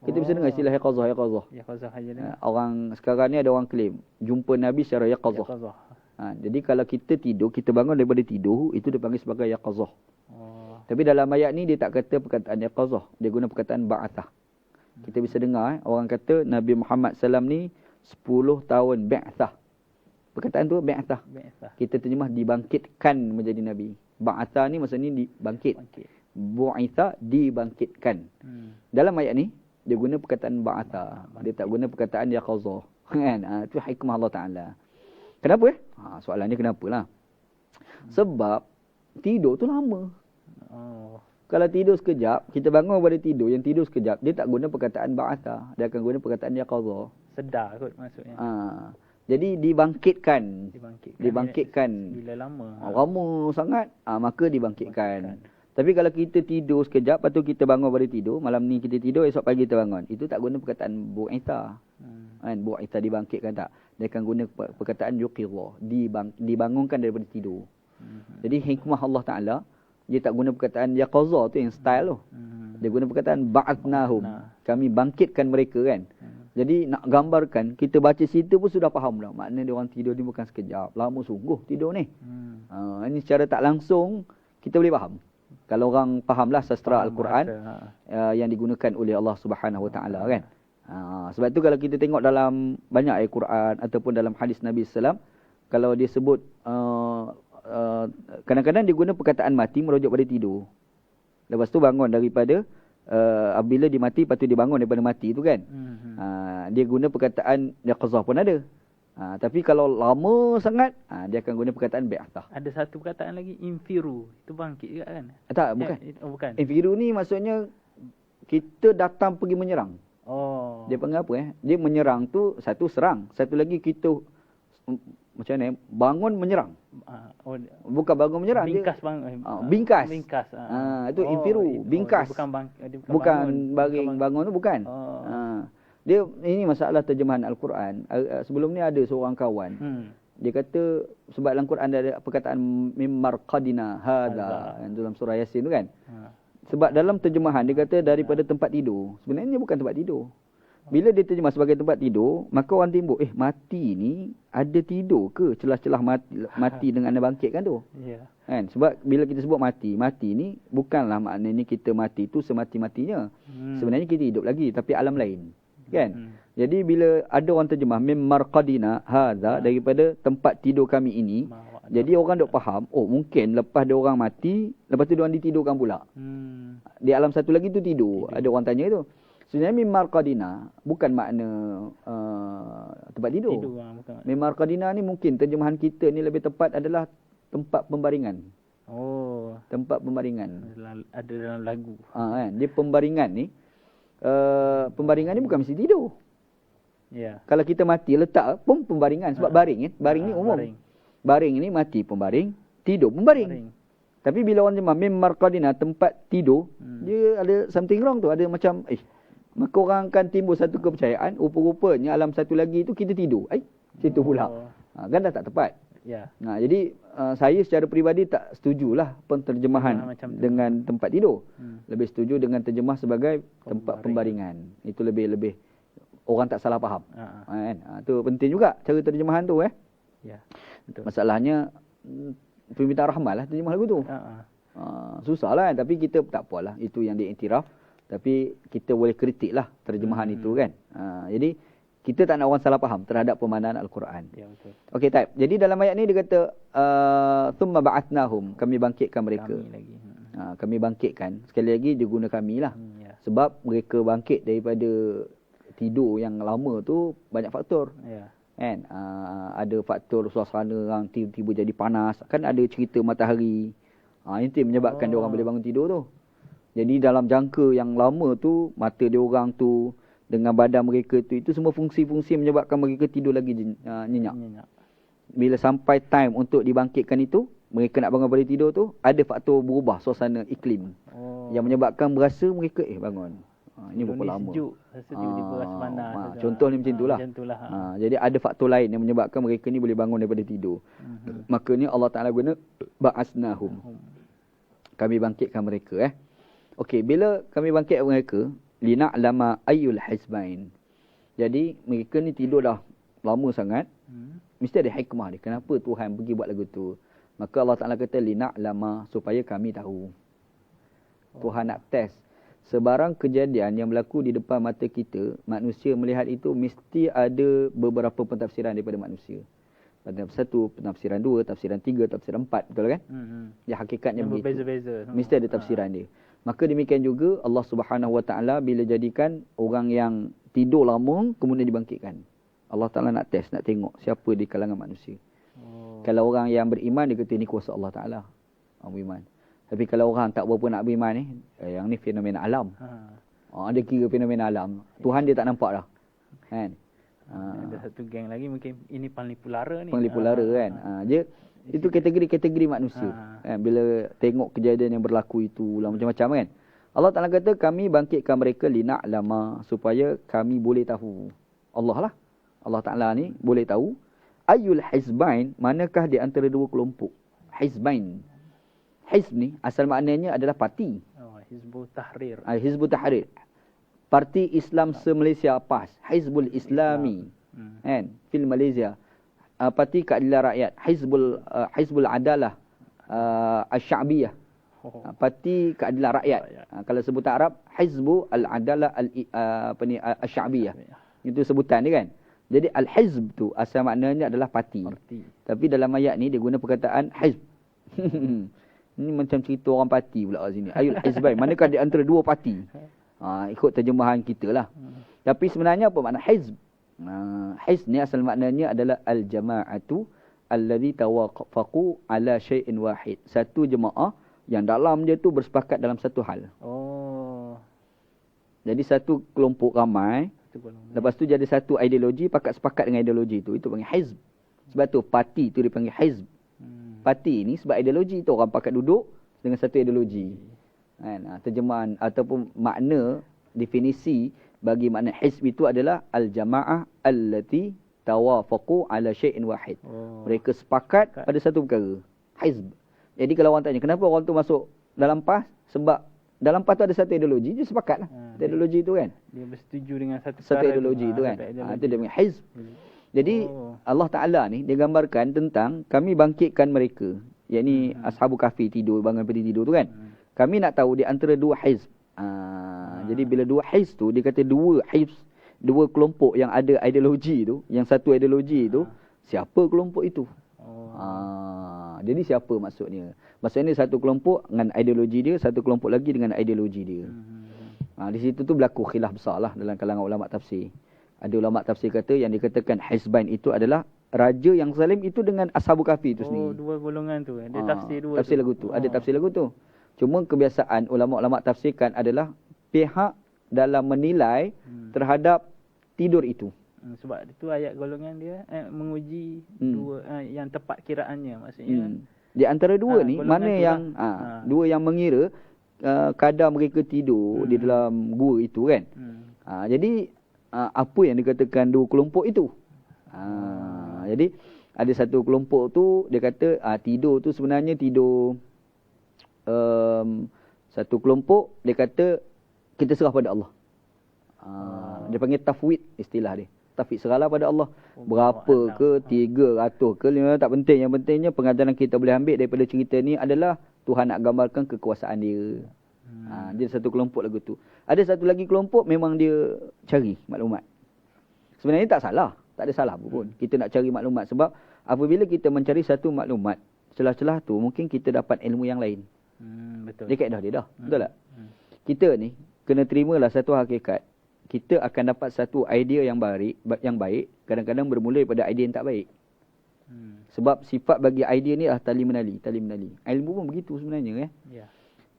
Kita bisa dengar istilah yaqazah. Yaqazah aja dengar. Orang sekarang ni ada orang klaim jumpa Nabi secara yaqazah. Jadi kalau kita tidur, kita bangun daripada tidur, itu dia panggil sebagai yaqazah. Tapi dalam ayat ni dia tak kata perkataan yaqazah. Dia guna perkataan ba'athah. Kita bisa dengar orang kata Nabi Muhammad SAW ni 10 tahun ba'athah. Perkataan tu ba'athah. Kita terjemah dibangkitkan menjadi Nabi. Ba'athah ni maksudnya dibangkit. Bu'itha dibangkitkan. Dalam ayat ni dia guna perkataan ba'athah. Dia tak guna perkataan yaqazah. Kan? Itu hikmah Allah Ta'ala. Kenapa soalan dia kenapalah? Sebab tidur tu lama. Kalau tidur sekejap, kita bangun pada tidur, yang tidur sekejap, dia tak guna perkataan ba'athah. Dia akan guna perkataan yaqazah. Sedar kot maksudnya. Jadi dibangkitkan. Bila lama. Lama sangat, maka dibangkitkan. Tapi kalau kita tidur sekejap, lepas tu kita bangun pada tidur, malam ni kita tidur, esok pagi kita bangun. Itu tak guna perkataan bu'itha. Bu'itha dibangkitkan tak. Dia akan guna perkataan yuqidha. Dibangunkan daripada tidur. Jadi hikmah Allah Ta'ala, dia tak guna perkataan yaqazah tu yang style tu. Dia guna perkataan ba'atnahum. Kami bangkitkan mereka kan. Jadi nak gambarkan, kita baca cerita pun sudah faham lah. Maknanya dia orang tidur ni bukan sekejap. Lama sungguh tidur ni. Ini secara tak langsung, kita boleh faham. Kalau orang fahamlah sastra Al-Quran yang digunakan oleh Allah Subhanahu Wa Taala kan. Sebab tu kalau kita tengok dalam banyak ayat Quran ataupun dalam hadis Nabi SAW, kalau dia sebut kadang-kadang dia guna perkataan mati merujuk pada tidur. Lepas tu bangun daripada apabila dia mati, lepas tu dia bangun daripada mati tu kan. Dia guna perkataan yaqazah pun ada. Tapi kalau lama sangat, dia akan guna perkataan ba'athah. Ada satu perkataan lagi, infiru. Itu bangkit juga kan? Tak, bukan. Bukan. Infiru ni maksudnya kita datang pergi menyerang. Dia panggil apa Dia menyerang tu, satu serang. Satu lagi kita macam mana bangun menyerang. Bukan bangun menyerang. Bingkas bingkas. Bingkas. Itu infiru, bingkas. Bukan baring bangun tu bukan. Dia ini masalah terjemahan Al-Quran. Sebelum ni ada seorang kawan. Dia kata sebab dalam Quran ada perkataan mimar qadina hadza dalam surah Yasin tu kan. Sebab dalam terjemahan dia kata daripada tempat tidur. Sebenarnya bukan tempat tidur. Bila dia terjemah sebagai tempat tidur, maka orang timbul, mati ni ada tidur ke? Celah-celah mati dengan anda bangkit kan tu? Kan? Sebab bila kita sebut mati ni bukanlah maknanya kita mati tu semati-matinya. Sebenarnya kita hidup lagi tapi alam lain. Kan? Jadi bila ada orang terjemah mimar qadina hadza daripada tempat tidur kami ini, jadi orang dok faham, mungkin lepas dia orang mati, lepas tu dia orang ditidurkan pula. Di alam satu lagi tu tidur. Ada orang tanya tu. Sebenarnya mimar qadina bukan makna tempat tidur. Mimar qadina ni mungkin terjemahan kita ni lebih tepat adalah tempat pembaringan. Tempat pembaringan. Ada dalam lagu. Kan? Dia pembaringan ni. Pembaringan ni bukan mesti tidur. Kalau kita mati letak pun pembaringan. Sebab baring baring ni umum. Baring ni mati pembaring, tidur pembaring. Tapi bila orang jemaah mimar qadina tempat tidur, dia ada something wrong tu. Ada macam maka orang akan timbul satu kepercayaan, rupa-rupanya alam satu lagi tu kita tidur. Situ pula. Kan dah tak tepat. Jadi saya secara peribadi tak setujulah penterjemahan dengan tempat tidur. Lebih setuju dengan terjemah sebagai tempat pembaringan. Itu lebih orang tak salah faham. Ha. Kan? Tu penting juga cara terjemahan tu Ya. Betul. Masalahnya permintaan rahmat lah terjemah lagu tu. Susah lah kan? Tapi kita tak apalah. Itu yang diiktiraf. Tapi kita boleh kritik lah terjemahan itu kan. Jadi kita tak nak orang salah faham terhadap pemandangan Al-Quran. Ya, betul. Okey, taib. Jadi dalam ayat ni dia kata thumma ba'atnahum, kami bangkitkan mereka. Kami lagi. Kami bangkitkan. Sekali lagi dia guna kami lah. Ya. Sebab mereka bangkit daripada tidur yang lama tu banyak faktor. Ya. Kan? Ada faktor suasana orang tiba-tiba jadi panas. Kan ada cerita matahari. Itu yang menyebabkan dia orang boleh bangun tidur tu. Jadi dalam jangka yang lama tu, mata dia orang tu dengan badan mereka tu, itu semua fungsi-fungsi yang menyebabkan mereka tidur lagi nyenyak. Bila sampai time untuk dibangkitkan itu, mereka nak bangun balik tidur tu, ada faktor berubah suasana iklim. Yang menyebabkan berasa mereka bangun. Ini berapa lama. Sejuk, rasa tiba-tiba rasa panas. Contoh ni macam itulah. Jadi ada faktor lain yang menyebabkan mereka ni boleh bangun daripada tidur. Makanya Allah Ta'ala guna ba'asnahum. Kami bangkitkan mereka. Okey, bila kami bangkitkan mereka, lina'lama ayyul hizbain. Jadi mereka ni tidur dah lama sangat. Mesti ada hikmah dia. Kenapa Tuhan pergi buat lagu tu? Maka Allah Ta'ala kata lina'lama, supaya kami tahu. Tuhan nak test. Sebarang kejadian yang berlaku di depan mata kita, manusia melihat itu mesti ada beberapa pentafsiran daripada manusia. Penafsiran 1, penafsiran 2, tafsiran 3, tafsiran 4, betul kan? Ya, hakikatnya yang begitu. Berbeza-beza. Mesti ada tafsiran dia. Maka demikian juga Allah Subhanahu Wa Taala bila jadikan orang yang tidur lama kemudian dibangkitkan. Allah Taala nak test, nak tengok siapa di kalangan manusia. Kalau orang yang beriman dia kata ini kuasa Allah Taala. Beriman. Tapi kalau orang tak berapa nak beriman ni, yang ni fenomena alam. Dia kira fenomena alam. Tuhan dia tak nampak dah. Kan? Ada satu geng lagi mungkin ini penglipu lara ni. Penglipu lara kan. Itu kategori-kategori manusia. Kan? Bila tengok kejadian yang berlaku itu lah macam-macam kan. Allah Ta'ala kata kami bangkitkan mereka lina'lama, supaya kami boleh tahu. Allah lah. Allah Ta'ala ni boleh tahu. Ayyul hizbain, manakah di antara dua kelompok. Hizbain. Hizb ni asal maknanya adalah parti. Hizbut Tahrir. Hizbut Tahrir. Parti Islam se-Malaysia PAS. Hizbul Islami. Kan? Fil Malaysia. Parti Keadilan Rakyat. Hizbul Adalah. Al-Sya'biyah. Parti Keadilan Rakyat. Kalau sebutan Arab, Hizbu Al-Adalah Al-Sya'biyah. Itu sebutan dia kan. Jadi Al-Hizb tu asal maknanya adalah parti. Tapi dalam ayat ni dia guna perkataan Hizb. Ini macam cerita orang parti pula kat sini. Ayul Hizbain. Manakah di antara dua parti? Ikut terjemahan kita lah. Tapi sebenarnya apa makna Hizb? Hizb ni asal maknanya adalah Al-Jama'atu alladhi tawafaqu ala syai'in wahid. Satu jemaah yang dalam dia tu bersepakat dalam satu hal. Jadi satu kelompok ramai. Lepas tu jadi satu ideologi, sepakat dengan ideologi tu. Itu panggil Hizb. Sebab tu parti tu dipanggil Hizb. Parti ni sebab ideologi tu orang pakat duduk dengan satu ideologi. Kan? Terjemahan ataupun makna definisi bagi makna hizb itu adalah al-jama'ah allati tawafaqu ala syai'in wahid. Mereka sepakat pada satu perkara. Hizb. Jadi kalau orang tanya kenapa orang tu masuk dalam PAS? Sebab dalam PAS tu ada satu ideologi, dia sepakat lah. Ideologi tu kan. Dia bersetuju dengan satu ideologi tu kan. Itu dia panggil hizb. Jadi Allah Ta'ala ni dia gambarkan tentang kami bangkitkan mereka. Yakni Ashabul Kahfi tidur, bangun daripada tidur tu kan. Kami nak tahu di antara dua hizb. Jadi bila dua hizb tu, dia kata dua hizb, dua kelompok yang ada ideologi tu, yang satu ideologi tu, siapa kelompok itu? Jadi siapa maksudnya? Maksudnya satu kelompok dengan ideologi dia, satu kelompok lagi dengan ideologi dia. Di situ tu berlaku khilaf besar lah dalam kalangan ulama tafsir. Ada ulama tafsir kata yang dikatakan Hizbain itu adalah raja yang zalim itu dengan Ashabul Kahfi itu sendiri. Dua golongan tu. Dia tafsir dua. Tafsir lagu tu. Ada tafsir lagu tu. Cuma kebiasaan ulama-ulama tafsirkan adalah pihak dalam menilai terhadap tidur itu. Sebab itu ayat golongan dia menguji dua yang tepat kiraannya maksudnya. Di antara dua ni mana yang dua yang mengira kadar mereka tidur di dalam gua itu kan. Jadi apa yang dikatakan dua kelompok itu? Jadi ada satu kelompok tu dia kata tidur tu sebenarnya tidur satu kelompok dia kata kita serah pada Allah. Dia panggil tafwid istilah dia. Tafwid serahlah pada Allah. Berapa ke, 300 ke, 500 tak penting. Yang pentingnya pengajaran kita boleh ambil daripada cerita ni adalah Tuhan nak gambarkan kekuasaan dia. Dia satu kelompok lagu tu. Ada satu lagi kelompok memang dia cari maklumat. Sebenarnya tak salah. Tak ada salah pun. Kita nak cari maklumat sebab apabila kita mencari satu maklumat, celah-celah tu mungkin kita dapat ilmu yang lain. Betul. Dia kaedah dia dah. Betul tak? Kita ni kena terimalah satu hakikat. Kita akan dapat satu idea yang baik, kadang-kadang bermula daripada idea yang tak baik. Sebab sifat bagi idea ni adalah tali menali. Ilmu pun begitu sebenarnya. Ya.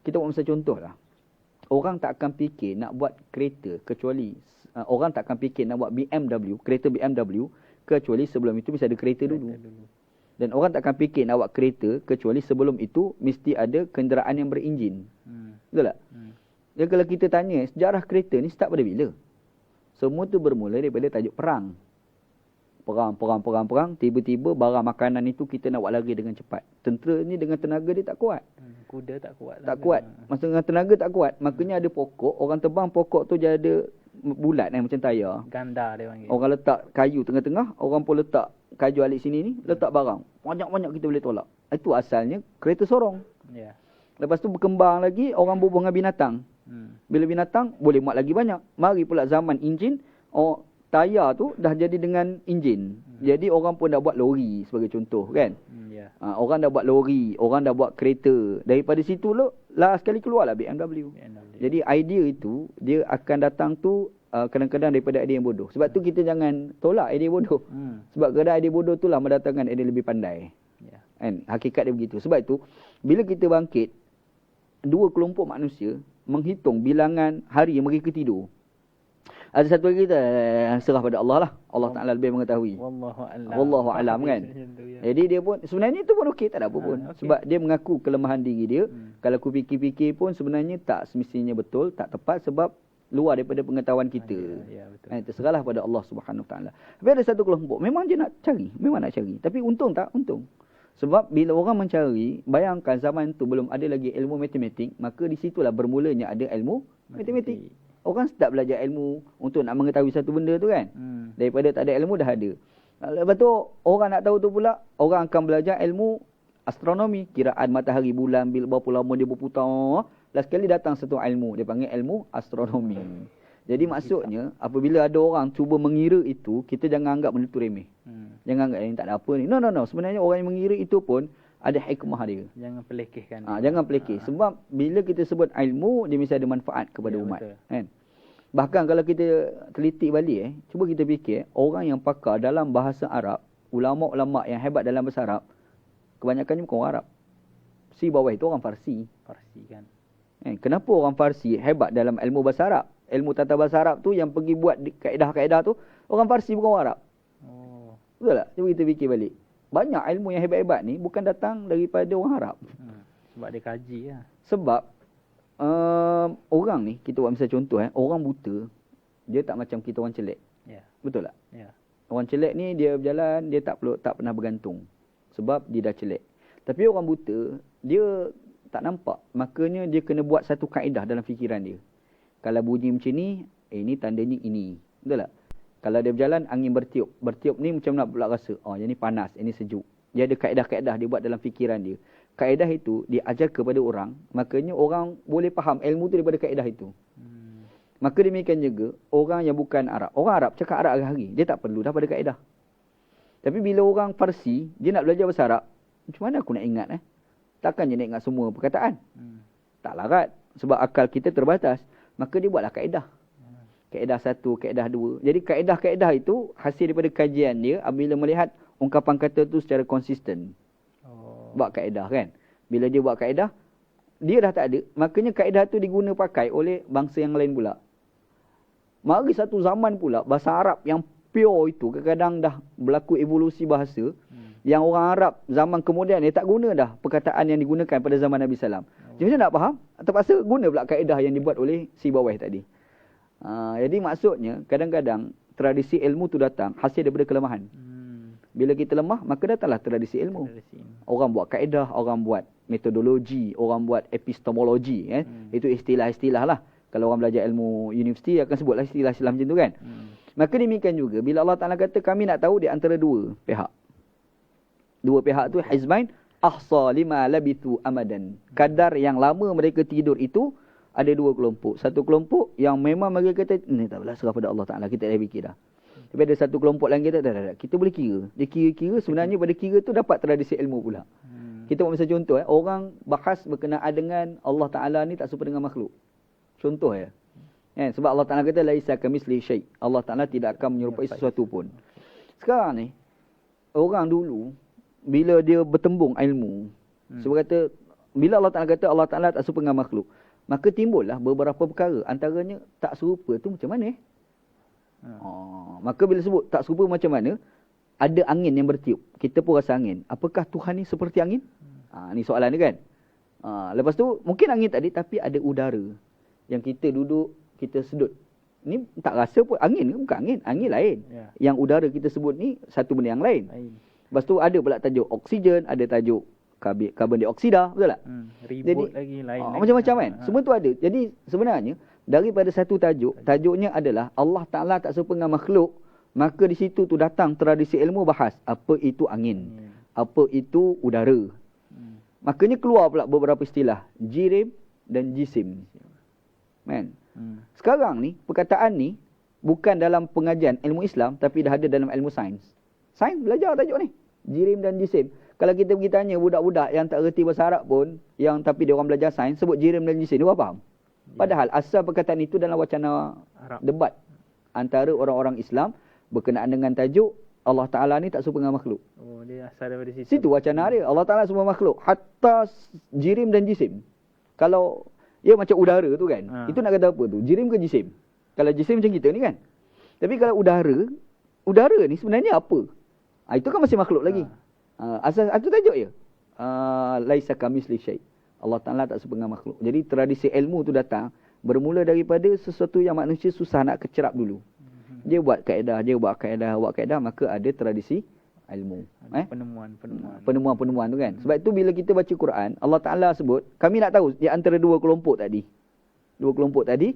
Kita buat misal contoh lah. Orang tak akan fikir nak buat kereta kecuali orang tak akan fikir nak buat kereta BMW kecuali sebelum itu mesti ada kereta dulu. Dan orang tak akan fikir nak buat kereta kecuali sebelum itu mesti ada kenderaan yang berenjin. Betul tak? Dan kalau kita tanya sejarah kereta ni start pada bila? Semua tu bermula daripada tajuk perang. Perang. Tiba-tiba barang makanan itu kita nak buat lari dengan cepat. Tentera ni dengan tenaga dia tak kuat. Kuda tak kuat. Tak kuat. Masa dengan tenaga tak kuat. Makanya ada pokok. Orang tebang pokok tu dia ada bulat macam tayar. Ganda dia panggil. Orang letak kayu tengah-tengah. Orang pun letak kayu alik sini ni. Letak barang. Banyak-banyak kita boleh tolak. Itu asalnya kereta sorong. Ya. Lepas tu berkembang lagi. Orang berbual dengan binatang. Bila binatang boleh muat lagi banyak. Mari pula zaman enjin. Tayar tu dah jadi dengan enjin. Jadi orang pun dah buat lori sebagai contoh kan. Orang dah buat lori, orang dah buat kereta. Daripada situ lah sekali keluarlah BMW. Jadi idea itu dia akan datang tu kadang-kadang daripada idea yang bodoh. Sebab tu kita jangan tolak idea bodoh. Sebab kadang idea bodoh itulah mendatangkan idea lebih pandai. Kan? Hakikat dia begitu. Sebab itu bila kita bangkit, dua kelompok manusia menghitung bilangan hari yang mereka tidur. Ada satu lagi kita serah pada Allah lah. Allah Ta'ala lebih mengetahui. Wallahu a'lam kan. Jadi dia pun sebenarnya itu pun okey, tak ada apa pun. Sebab dia mengaku kelemahan diri dia. Kalau aku fikir-fikir pun sebenarnya tak semestinya betul, tak tepat sebab luar daripada pengetahuan kita. Terserahlah pada Allah Subhanahu Wa Ta'ala. Tapi ada satu kelompok memang dia nak cari, Tapi untung tak? Untung. Sebab bila orang mencari, bayangkan zaman tu belum ada lagi ilmu matematik, maka di situlah bermulanya ada ilmu matematik. Orang start belajar ilmu untuk nak mengetahui satu benda tu kan. Daripada tak ada ilmu dah ada. Lepas tu orang nak tahu tu pula, orang akan belajar ilmu astronomi, kiraan matahari, bulan, berapa lama dia berputar. Last sekali datang satu ilmu, dia panggil ilmu astronomi. Jadi maksudnya apabila ada orang cuba mengira itu, kita jangan anggap benda tu remeh. Jangan anggap ini tak ada apa ni. No. Sebenarnya orang yang mengira itu pun ada hikmah dia. Jangan pelekehkan. Jangan pelekeh. Sebab bila kita sebut ilmu, dia mesti ada manfaat kepada umat. Kan? Bahkan kalau kita teliti balik, cuba kita fikir, orang yang pakar dalam bahasa Arab, ulama-ulama yang hebat dalam bahasa Arab, kebanyakannya bukan orang Arab. Si bawah itu orang Farsi. Kan. Kenapa orang Farsi hebat dalam ilmu bahasa Arab? Ilmu tata bahasa Arab tu yang pergi buat kaedah-kaedah tu, orang Farsi bukan orang Arab. Betul tak? Cuba kita fikir balik. Banyak ilmu yang hebat-hebat ni bukan datang daripada orang Arab. Sebab dia kaji lah. Sebab orang ni, kita buat misal contoh, orang buta, dia tak macam kita orang celek. Betul tak? Orang celek ni dia berjalan, dia tak pernah bergantung. Sebab dia dah celek. Tapi orang buta, dia tak nampak. Makanya dia kena buat satu kaedah dalam fikiran dia. Kalau bunyi macam ni, ini tandanya ini. Betul tak? Kalau dia berjalan, angin bertiup. Bertiup ni macam nak pula rasa. Yang ni panas, ini sejuk. Dia ada kaedah-kaedah dia buat dalam fikiran dia. Kaedah itu dia ajar kepada orang. Makanya orang boleh faham ilmu tu daripada kaedah itu. Maka demikian juga orang yang bukan Arab. Orang Arab cakap Arab hari-hari. Dia tak perlu dah pada kaedah. Tapi bila orang Farsi, dia nak belajar bahasa Arab. Macam mana aku nak ingat? Takkan je nak ingat semua perkataan. Tak larat. Sebab akal kita terbatas. Maka dia buatlah kaedah. Kaedah 1, kaedah 2. Jadi kaedah-kaedah itu hasil daripada kajian dia apabila melihat ungkapan kata tu secara konsisten. Buat kaedah kan. Bila dia buat kaedah, dia dah tak ada. Makanya kaedah tu diguna pakai oleh bangsa yang lain pula. Mari satu zaman pula, bahasa Arab yang pure itu kadang-kadang dah berlaku evolusi bahasa. Yang orang Arab zaman kemudian dia tak guna dah perkataan yang digunakan pada zaman Nabi SAW. Jadi nak faham, terpaksa guna pula kaedah yang dibuat oleh si bawah tadi. Jadi maksudnya kadang-kadang tradisi ilmu tu datang hasil daripada kelemahan. Bila kita lemah, maka datanglah tradisi ilmu. Orang buat kaedah, orang buat metodologi, orang buat epistemologi. Itu istilah-istilah lah. Kalau orang belajar ilmu universiti akan sebutlah istilah-istilah macam tu kan. Maka demikian juga bila Allah Taala kata kami nak tahu di antara dua pihak. Dua pihak tu hizbain ahsa lima labithu amadan. Kadar yang lama mereka tidur itu ada dua kelompok. Satu kelompok yang memang mereka kata ni tak apalah, serah pada Allah Taala, kita dah fikir dah. Tapi ada satu kelompok lain kata tak. Kita boleh kira. Dia kira-kira sebenarnya pada kira tu dapat tradisi ilmu pula. Kita buat misal contoh orang bahas berkenaan dengan Allah Taala ni tak serupa dengan makhluk. Contoh ya. Sebab Allah Taala kata laisa kamitsli syai'. Allah Taala tidak akan menyerupai sesuatu pun. Sekarang ni orang dulu bila dia bertembung ilmu, sebab kata bila Allah Taala kata Allah Taala tak serupa dengan makhluk, maka timbullah beberapa perkara, antaranya tak serupa tu macam mana maka bila sebut tak serupa macam mana, ada angin yang bertiup, kita pun rasa angin. Apakah Tuhan ni seperti angin? Ni soalan dia kan. Lepas tu mungkin angin tadi, tapi ada udara yang kita duduk, kita sedut. Ni tak rasa pun angin ke? Bukan angin, angin lain. Yang udara kita sebut ni satu benda yang lain. Lepas tu ada pula tajuk oksigen, ada tajuk karbon dioksida, betul tak? Ribut lagi lain. Macam-macam kan? Semua tu ada. Jadi sebenarnya daripada satu tajuk, tajuknya adalah Allah Taala tak serupa dengan makhluk, maka di situ tu datang tradisi ilmu bahas apa itu angin, apa itu udara. Makanya keluar pula beberapa istilah, jirim dan jisim. Kan? Sekarang ni perkataan ni bukan dalam pengajian ilmu Islam, tapi dah ada dalam ilmu sains. Sains belajar tajuk ni, jirim dan jisim. Kalau kita pergi tanya budak-budak yang tak reti bahasa Arab pun, yang tapi dia orang belajar sains, sebut jirim dan jisim, dia faham. Padahal asal perkataan itu dalam wacana Arab, debat antara orang-orang Islam berkenaan dengan tajuk Allah Ta'ala ni tak serupa dengan makhluk. Dia asal daripada situ. Situ wacana dia. Allah Ta'ala semua makhluk. Hatta jirim dan jisim. Kalau dia macam udara tu kan, itu nak kata apa tu? Jirim ke jisim? Kalau jisim macam kita ni kan. Tapi kalau udara ni sebenarnya apa? Itu kan masih makhluk lagi. Asal itu tajuk je. Laisa kamitsli syai'. Allah Ta'ala tak serupa dengan makhluk. Jadi tradisi ilmu tu datang bermula daripada sesuatu yang manusia susah nak kecerap dulu. Dia buat kaedah, maka ada tradisi ilmu. Penemuan-penemuan tu kan. Sebab itu bila kita baca Quran, Allah Ta'ala sebut, kami nak tahu di antara dua kelompok tadi,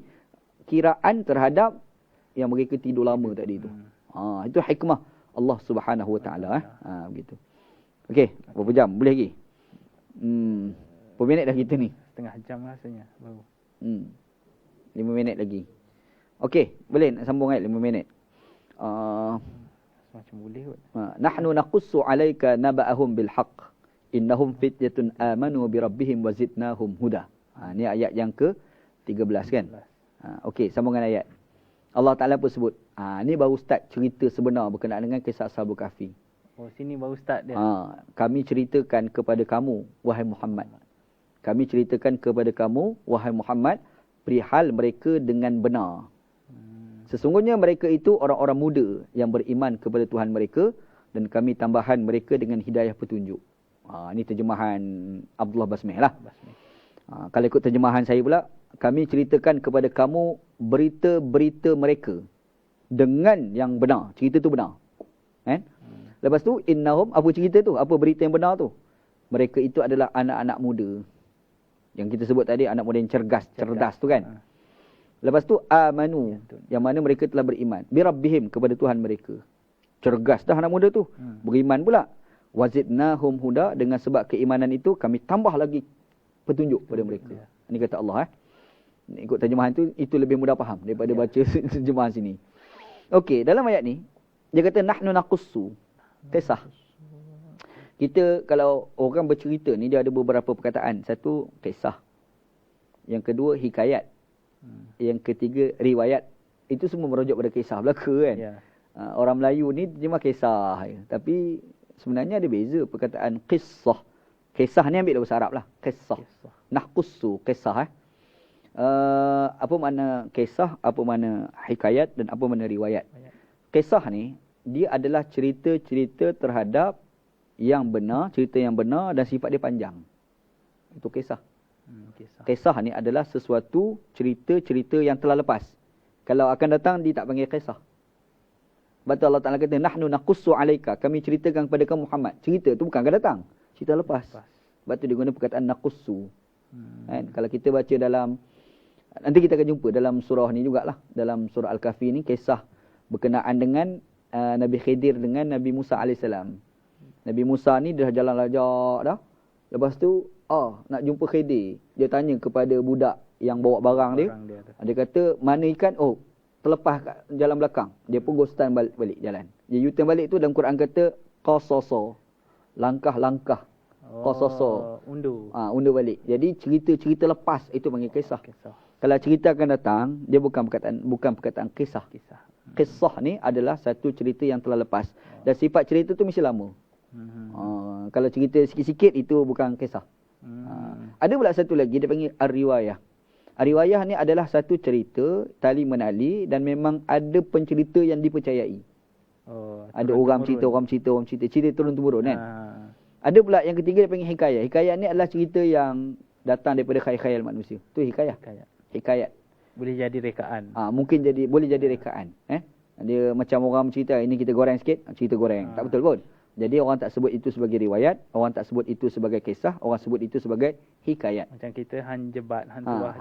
kiraan terhadap yang mereka tidur lama tadi tu. Itu hikmah Allah Subhanahu Wa Ta'ala. Begitu. Okey, berapa jam? Boleh lagi? Berapa minit dah kita ni? Setengah jam rasanya baru. 5 minit lagi. Okey, boleh nak sambung 5 minit. Macam boleh kot. Nahnu naqussu 'alaika naba'ahum bil haqq. Innahum fityatun amanu bi rabbihim wa zidnahum huda. Ni ayat yang ke-13 kan? Okey, sambungan ayat. Allah Taala pun sebut, ni baru start cerita sebenar berkenaan dengan kisah Ashabul Kahfi. Sini baru start dia. Kami ceritakan kepada kamu, wahai Muhammad. Kami ceritakan kepada kamu, wahai Muhammad, perihal mereka dengan benar. Sesungguhnya mereka itu orang-orang muda yang beriman kepada Tuhan mereka, dan kami tambahan mereka dengan hidayah petunjuk. Ini terjemahan Abdullah Basmih lah. Kalau ikut terjemahan saya pula, kami ceritakan kepada kamu berita-berita mereka dengan yang benar. Cerita tu benar. Lepas tu, innahum, apa cerita tu? Apa berita yang benar tu? Mereka itu adalah anak-anak muda. Yang kita sebut tadi, anak muda yang cerdas tu kan. Lepas tu, amanu, yang mana mereka telah beriman. Birabbihim, kepada Tuhan mereka. Cergas dah anak muda tu. Beriman pula. Wazidnahum huda, dengan sebab keimanan itu, kami tambah lagi petunjuk pada mereka. Ini kata Allah. Ikut terjemahan tu, itu lebih mudah faham daripada baca terjemahan sini. Okey, dalam ayat ni, dia kata, nahnu naqussu. Kisah. Kita kalau orang bercerita ni, dia ada beberapa perkataan. Satu, kisah. Yang kedua, hikayat. Yang ketiga, riwayat. Itu semua merujuk pada kisah belaka kan. Orang Melayu ni cuma kisah. Tapi sebenarnya ada beza perkataan qissah. Kisah ni ambil dari bahasa Arab lah. Kisah. Nahqussu, kisah. Apa makna kisah, apa makna hikayat, dan apa makna riwayat. Kisah ni, dia adalah cerita-cerita terhadap yang benar, cerita yang benar dan sifat dia panjang. Itu kisah. Kisah ni adalah sesuatu cerita-cerita yang telah lepas. Kalau akan datang, dia tak panggil kisah. Betul Allah Ta'ala kata, nahnu naqussu 'alaika, kami ceritakan kepada kamu Muhammad. Cerita tu bukan akan datang, cerita lepas. Sebab tu dia guna perkataan naqussu. Kalau kita baca dalam Nanti kita akan jumpa dalam surah ni jugalah. Dalam surah Al-Kahfi ni kisah berkenaan dengan Nabi Khidir dengan Nabi Musa AS. Nabi Musa ni dah jalan lajak dah. Lepas tu nak jumpa Khidir. Dia tanya kepada budak yang bawa barang dia. Dia kata mana ikan? Oh, terlepas kat jalan belakang. Dia pun ghostan balik jalan. Dia U-turn balik tu dalam Quran kata qasasa. Langkah-langkah. Qasasa. Undur balik. Jadi cerita-cerita lepas itu panggil kisah. Kalau cerita akan datang, dia bukan perkataan kisah. Kisah ni adalah satu cerita yang telah lepas. Dan sifat cerita tu mesti lama. Kalau cerita sikit-sikit itu bukan kisah. Ada pula satu lagi dia panggil ar-riwayah. Ar-riwayah ni adalah satu cerita tali menali dan memang ada pencerita yang dipercayai. Ada orang cerita, cerita turun-temurun kan. Ada pula yang ketiga dia panggil hikayat. Hikayat ni adalah cerita yang datang daripada khayal-khayal manusia. Tu hikayat. Hikayat. Boleh jadi rekaan. Mungkin boleh jadi rekaan. Dia macam orang bercerita, ini kita goreng sikit, cerita goreng. Tak betul pun. Jadi orang tak sebut itu sebagai riwayat, orang tak sebut itu sebagai kisah, orang sebut itu sebagai hikayat. Macam kita hanjebat, hantuah.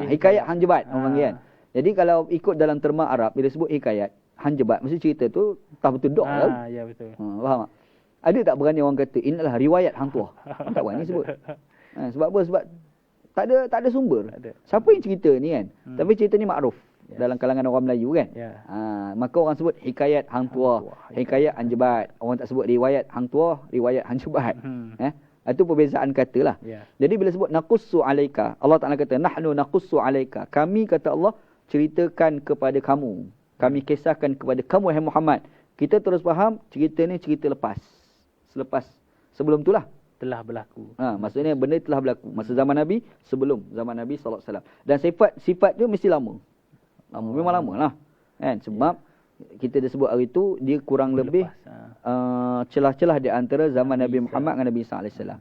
Hikayat, hanjebat orang panggil kan. Jadi kalau ikut dalam terma Arab, bila sebut hikayat, hanjebat, mesti cerita tu tak betul dok tau. Ya betul. Faham tak? Ada tak berani orang kata inilah riwayat hang tuah? Tak berani sebut. Sebab apa? Sebab tak ada sumber. Siapa yang cerita ni kan? Tapi cerita ni makruf dalam kalangan orang Melayu kan. Maka orang sebut hikayat hang tuah, hikayat hanjebat. Orang tak sebut riwayat hang tuah, riwayat hanjebat. Itu perbezaan kata lah. Jadi bila sebut naqussu alaika, Allah Taala kata nahnu naqussu alaika. Kami kata Allah ceritakan kepada kamu. Kami kisahkan kepada kamu wahai Muhammad. Kita terus faham cerita ni cerita lepas. Sebelum itulah telah berlaku. Maksudnya benda telah berlaku masa zaman Nabi, sebelum zaman Nabi sallallahu alaihi wasallam. Dan sifat dia mesti lama. Memang lamalah. Kan? Sebab kita dah sebut hari tu dia kurang lebih celah-celah di antara zaman Nabi Muhammad dengan Nabi Isa alaihi salam.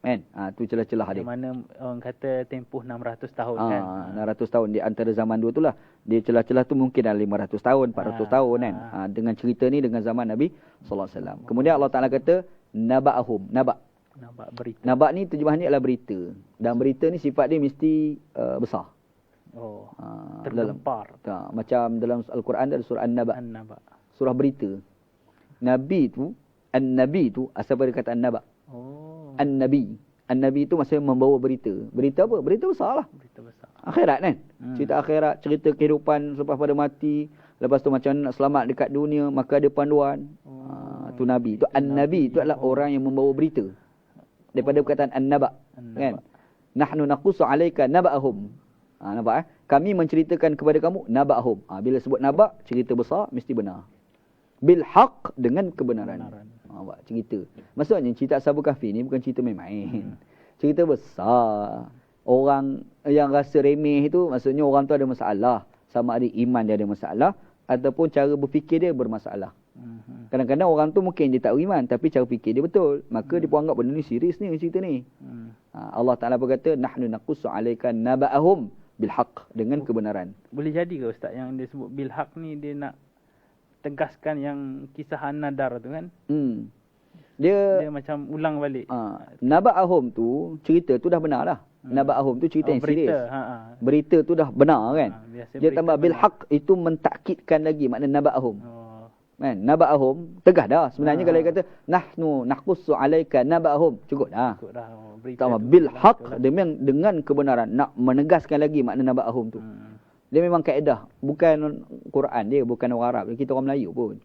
Kan? Tu celah-celah dia. Mana orang kata tempoh 600 tahun kan. 600 tahun di antara zaman dua itulah. Dia celah-celah tu mungkin dah 500 tahun, 400 tahun kan. Dengan cerita ni dengan zaman Nabi sallallahu alaihi wasallam. Kemudian Allah Taala kata naba'ahum. Naba' berita. Naba' ni terjemahannya adalah berita. Dan berita ni sifat dia mesti besar. Terlempar. Macam dalam Al-Quran ada surah An-Naba'. Surah berita. Nabi tu asal pada kata An-Naba'. An-Nabi itu maksudnya membawa berita. Berita apa? Berita besar lah. Berita besar. Akhirat kan? Cerita akhirat, cerita kehidupan selepas pada mati. Lepas tu macam nak selamat dekat dunia, maka ada panduan. Tu Nabi. Tu An-Nabi itu adalah orang yang membawa berita. Daripada perkataan An-Naba'. Kan? Nahnu naqussu alaika naba'ahum. Nampak Kami menceritakan kepada kamu naba'ahum. Bila sebut naba', cerita besar mesti benar. Bil haq dengan kebenaran. Cerita. Maksudnya cerita Ashabul Kahfi ni bukan cerita main-main. Cerita besar. Orang yang rasa remeh itu maksudnya orang tu ada masalah. Sama ada iman dia ada masalah ataupun cara berfikir dia bermasalah. Kadang-kadang orang tu mungkin dia tak beriman tapi cara fikir dia betul. Maka dia pun anggap benda ni serius ni cerita ni. Allah Taala berkata nahnu naqussu alaika naba'ahum bil haq dengan kebenaran. Boleh jadi ke ustaz yang dia sebut bil haq ni dia nak tegaskan yang kisah An-Nadar tu kan? Dia macam ulang balik. Naba'ahum tu cerita tu dah benar dah. Naba'ahum tu cerita yang serius. Berita tu dah benar kan? Dia tambah bil haq itu mentakkidkan lagi makna naba'ahum. Kan? Naba'ahum tegas dah. Sebenarnya kalau dia kata nahnu naqussu alaika naba'ahum cukup dah. Tambah bil haq dengan kebenaran nak menegaskan lagi makna naba'ahum tu. Dia memang kaedah. Bukan Quran dia, bukan orang Arab. Kita orang Melayu pun.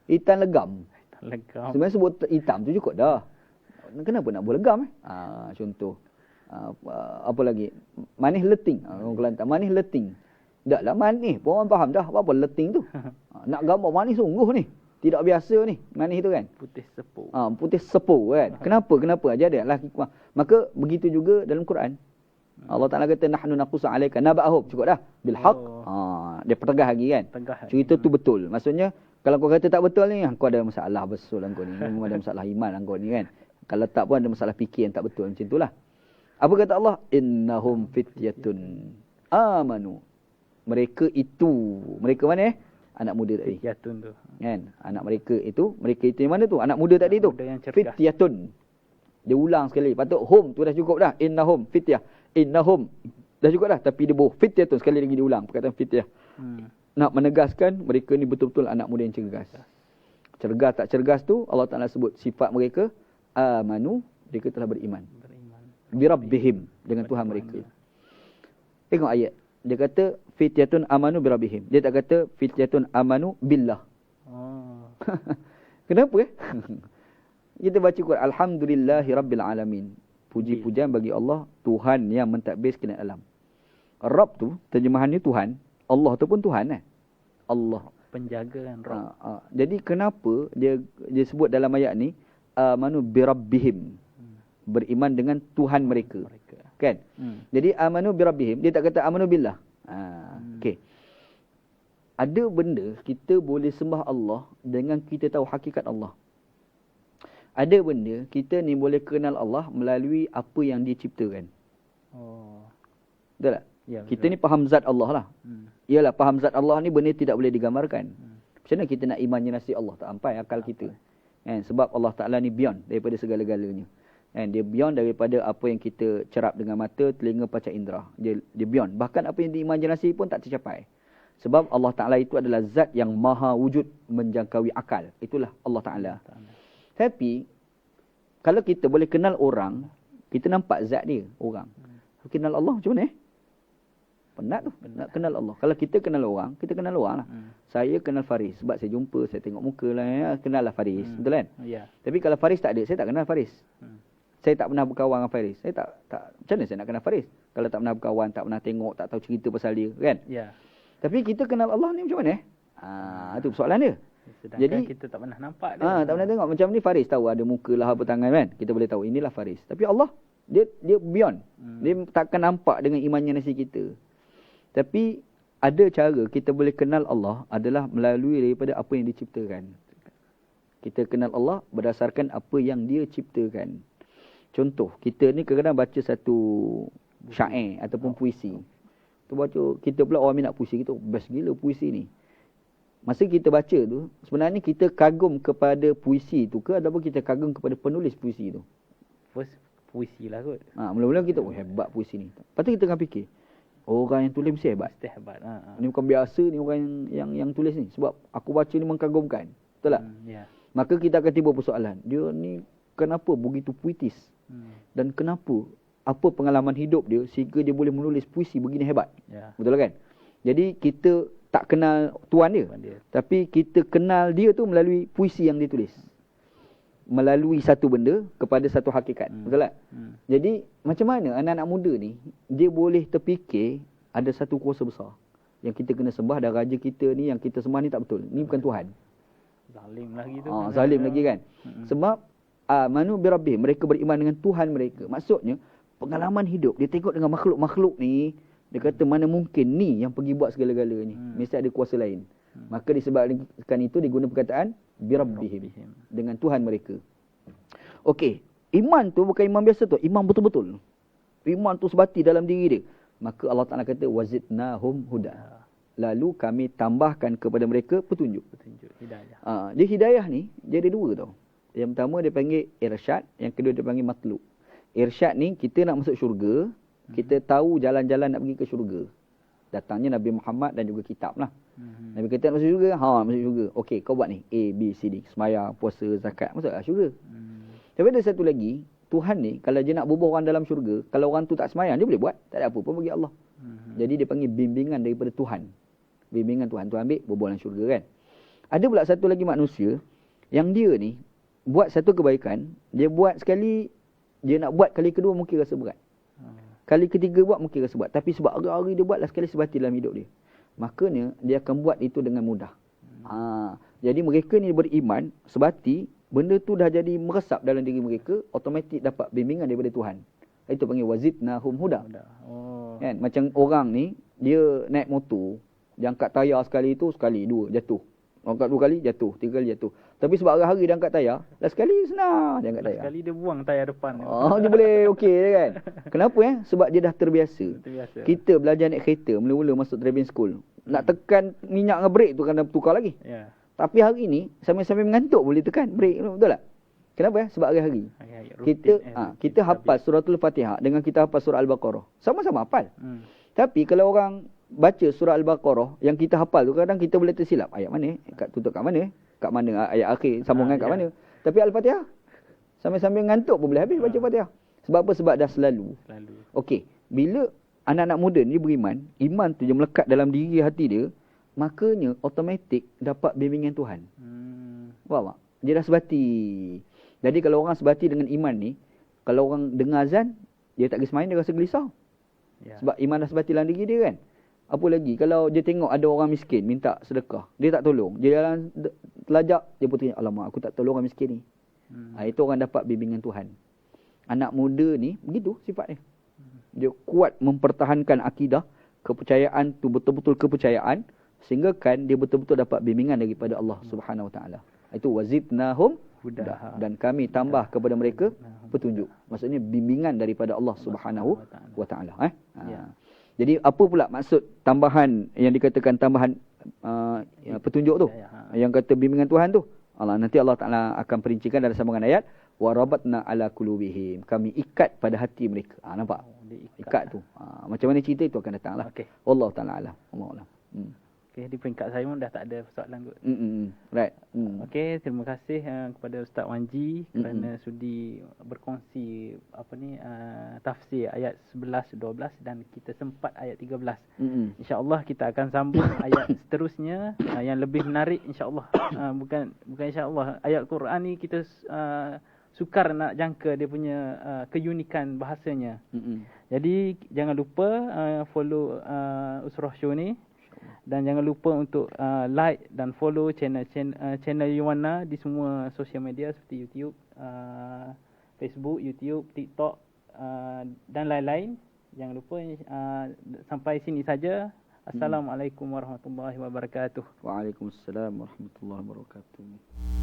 Hitam legam. Sebenarnya sebut hitam tu cukup dah. Kenapa nak buat legam contoh. Apa lagi? Manis leting. Orang Kelantan. Manis leting. Tak lah manis. Pun orang faham dah. Apa leting tu? Nak gambar manis sungguh ni. Tidak biasa ni. Manis tu kan. Putih sepu. Putih sepu kan. Kenapa? Aja dia lah hikmah. Maka begitu juga dalam Quran. Allah Ta'ala kata nahnu naqussu alaika naba'ahum. Cukup dah. Bil haq. Dia pertegah lagi kan. Cerita tu betul. Maksudnya kalau kau kata tak betul ni, kau ada masalah besul kau ni. Memang ada masalah iman kau ni kan. Kalau tak pun ada masalah fikir yang tak betul macam itulah. Apa kata Allah? Innahum fityatun amanu. Mereka mana anak muda tadi. Fityatun tu. Kan? Mereka itu yang mana tu? Anak muda tadi tu. Fityatun. Dia ulang sekali. Patut hum tu dah cukup dah. Innahum fityah. Innahum Dah cukup dah. Tapi dia fityatun, sekali lagi diulang perkataan fityah. Nak menegaskan mereka ni betul-betul anak muda yang cergas. Cergas tak cergas tu Allah Ta'ala sebut sifat mereka amanu, mereka telah beriman. Birabbihim, dengan Tuhan mereka. Tengok ayat. Dia kata fityatun amanu birabbihim. Dia tak kata fityatun amanu billah. Kenapa kita baca Quran alhamdulillahi rabbil alamin. Puji-pujian bagi Allah, Tuhan yang mentadbir sekalian alam. Rabb tu terjemahannya Tuhan, Allah tu pun Tuhan Allah penjaga kan Rabb. Jadi kenapa dia sebut dalam ayat ni amanu birabbihim, beriman dengan Tuhan mereka. Kan? Jadi amanu birabbihim, dia tak kata amanu billah. Okey. Ada benda kita boleh sembah Allah dengan kita tahu hakikat Allah. Ada benda kita ni boleh kenal Allah melalui apa yang dia ciptakan. Betul tak? Ya, kita ni faham zat Allah lah. Iyalah, faham zat Allah ni benda tidak boleh digambarkan. Macam mana kita nak imaginasi Allah? Tak sampai akal kita. Sebab Allah Ta'ala ni beyond daripada segala-galanya. Dia beyond daripada apa yang kita cerap dengan mata, telinga, panca indera. Dia beyond. Bahkan apa yang diimajinasi pun tak tercapai. Sebab Allah Ta'ala itu adalah zat yang maha wujud, menjangkaui akal. Itulah Allah Ta'ala. Tapi, kalau kita boleh kenal orang, kita nampak zat dia, orang. Kenal Allah macam mana Penat tu, nak kenal Allah. Kalau kita kenal orang lah. Saya kenal Faris, sebab saya jumpa, saya tengok muka lah, kenal lah Faris. Betul kan? Ya. Tapi kalau Faris tak ada, saya tak kenal Faris. Saya tak pernah berkawan dengan Faris. Saya tak macam mana saya nak kenal Faris? Kalau tak pernah berkawan, tak pernah tengok, tak tahu cerita pasal dia, kan? Ya. Tapi kita kenal Allah ni macam mana itu persoalan dia. Sedangkan jadi kita tak pernah nampak dia. Tak pernah tengok. Macam ni Faris tahu ada muka lah, apa tangan kan. Kita boleh tahu inilah Faris. Tapi Allah dia beyond. Dia takkan nampak dengan imaginasi kita. Tapi ada cara kita boleh kenal Allah adalah melalui daripada apa yang diciptakan. Kita kenal Allah berdasarkan apa yang dia ciptakan. Contoh, kita ni kadang-kadang baca satu syair ataupun puisi. Kita pula orang minat puisi, kita best gila puisi ni. Masa kita baca tu, sebenarnya kita kagum kepada puisi tu ke ataupun kita kagum kepada penulis puisi tu? First, puisi lah kot. Mula-mula kita, hebat puisi ni. Lepas tu kita akan fikir, orang yang tulis mesti hebat. Mesti hebat. Ni bukan biasa ni orang yang tulis ni. Sebab aku baca ni mengkagumkan. Betul tak? Maka kita akan timbul persoalan. Dia ni kenapa begitu puitis? Dan kenapa? Apa pengalaman hidup dia sehingga dia boleh menulis puisi begini hebat? Betul kan? Jadi kita tak kenal tuan dia. Tapi kita kenal dia tu melalui puisi yang dia tulis. Melalui satu benda kepada satu hakikat. Betul tak? Jadi macam mana anak-anak muda ni dia boleh terfikir ada satu kuasa besar yang kita kena sembah dan raja kita ni yang kita sembah ni tak betul. Ni bukan Tuhan. Zalim lagi tu. Zalim lagi kan. Sebab amanu birabbih, mereka beriman dengan Tuhan mereka. Maksudnya pengalaman hidup dia tengok dengan makhluk-makhluk ni, dia kata mana mungkin ni yang pergi buat segala-galanya. Mesti ada kuasa lain. Maka disebabkan itu diguna perkataan birabbihim, dengan Tuhan mereka. Okey, iman tu bukan iman biasa tu, iman betul-betul. Iman tu sebati dalam diri dia. Maka Allah Ta'ala kata wazidnahum huda. Lalu kami tambahkan kepada mereka petunjuk. Hidayah. Dia hidayah ni dia ada dua tau. Yang pertama dia panggil irsyad, yang kedua dia panggil matlub. Irsyad ni kita nak masuk syurga, kita tahu jalan-jalan nak pergi ke syurga. Datangnya Nabi Muhammad dan juga kitab lah. Nabi kata nak masuk syurga, masuk syurga. Okey, kau buat ni A, B, C, D. Sembahyang, puasa, zakat, masuklah syurga. Tapi ada satu lagi, Tuhan ni kalau dia nak bubuh orang dalam syurga, kalau orang tu tak sembahyang, dia boleh buat. Tak ada apa pun bagi Allah. Jadi dia panggil bimbingan daripada Tuhan. Bimbingan Tuhan. Tuhan ambil bubuh dalam syurga kan. Ada pula satu lagi manusia yang dia ni buat satu kebaikan, dia buat sekali, dia nak buat kali kedua mungkin rasa berat. Kali ketiga buat mungkin rasa berat. Tapi sebab hari-hari dia buatlah sekali sebati dalam hidup dia. Makanya dia akan buat itu dengan mudah. Jadi mereka ni beriman, sebati, benda tu dah jadi meresap dalam diri mereka, automatik dapat bimbingan daripada Tuhan. Itu panggil wazidnahum huda. Kan? Macam orang ni, dia naik motor, dia angkat tayar sekali tu, sekali, dua, jatuh. Angkat 2 kali, jatuh. 3 kali, jatuh. Tapi sebab hari-hari dia angkat tayar, last sekali senang dia angkat tayar. Sekali dia buang tayar depan. Dia boleh okey kan. Kenapa Sebab dia dah terbiasa. Kita belajar naik kereta, mula-mula masuk driving school. Nak tekan minyak dengan brek tu kena tukar lagi. Tapi hari ni, sambil-sambil mengantuk boleh tekan brek. Betul tak? Kenapa? Sebab hari-hari. Kita hafal suratul Fatihah dengan kita hafal surah Al-Baqarah. Sama-sama hafal. Tapi kalau orang baca surah Al-Baqarah yang kita hafal tu, kadang kita boleh tersilap. Ayat mana? Tutup kat mana? Kat mana ayat akhir? Sambungan kat mana? Tapi Al-Fatihah, sambil-sambil ngantuk pun boleh habis baca Fatihah. Sebab apa? Sebab dah selalu. Okey. Bila anak-anak muda ni beriman, iman tu yang melekat dalam diri hati dia, makanya automatik dapat bimbingan Tuhan. Faham tak? Dia dah sebati. Jadi kalau orang sebati dengan iman ni, kalau orang dengar azan, dia tak pergi semain, dia rasa gelisah. Sebab iman dah sebati dalam diri dia kan. Apa lagi, kalau dia tengok ada orang miskin minta sedekah, dia tak tolong. Dia jalan telajak, dia pun tanya, alamak aku tak tolong orang miskin ni. Itu orang dapat bimbingan Tuhan. Anak muda ni, begitu sifatnya. Dia kuat mempertahankan akidah, kepercayaan tu betul-betul kepercayaan, sehingga kan dia betul-betul dapat bimbingan daripada Allah Subhanahu Wa Taala. Itu wazidnahum huda, dan kami tambah kepada mereka petunjuk. Maksudnya bimbingan daripada Allah Subhanahu Wa Taala. Jadi apa pula maksud tambahan yang dikatakan tambahan petunjuk tu? Yang kata bimbingan Tuhan tu. Nanti Allah Taala akan perincikan dalam sambungan ayat, wa rabatna ala qulubihim. Kami ikat pada hati mereka. Nampak? Ikat tu. Macam mana cerita itu akan datanglah. Wallahu taala alam. Wallahu alam. Di peringkat saya pun dah tak ada persoalan kot. Right. Okey, terima kasih kepada Ustaz Wanji kerana sudi berkongsi tafsir ayat 11, 12 dan kita sempat ayat 13. InsyaAllah kita akan sambung ayat seterusnya yang lebih menarik insyaAllah. Bukan insyaAllah. Ayat Quran ni kita sukar nak jangka dia punya keunikan bahasanya. Jadi jangan lupa follow Usrah Show ni. Dan jangan lupa untuk like dan follow channel Yuwana di semua sosial media seperti YouTube, Facebook, YouTube, TikTok dan lain-lain. Jangan lupa. Sampai sini saja. Assalamualaikum warahmatullahi wabarakatuh. Waalaikumsalam warahmatullahi wabarakatuh.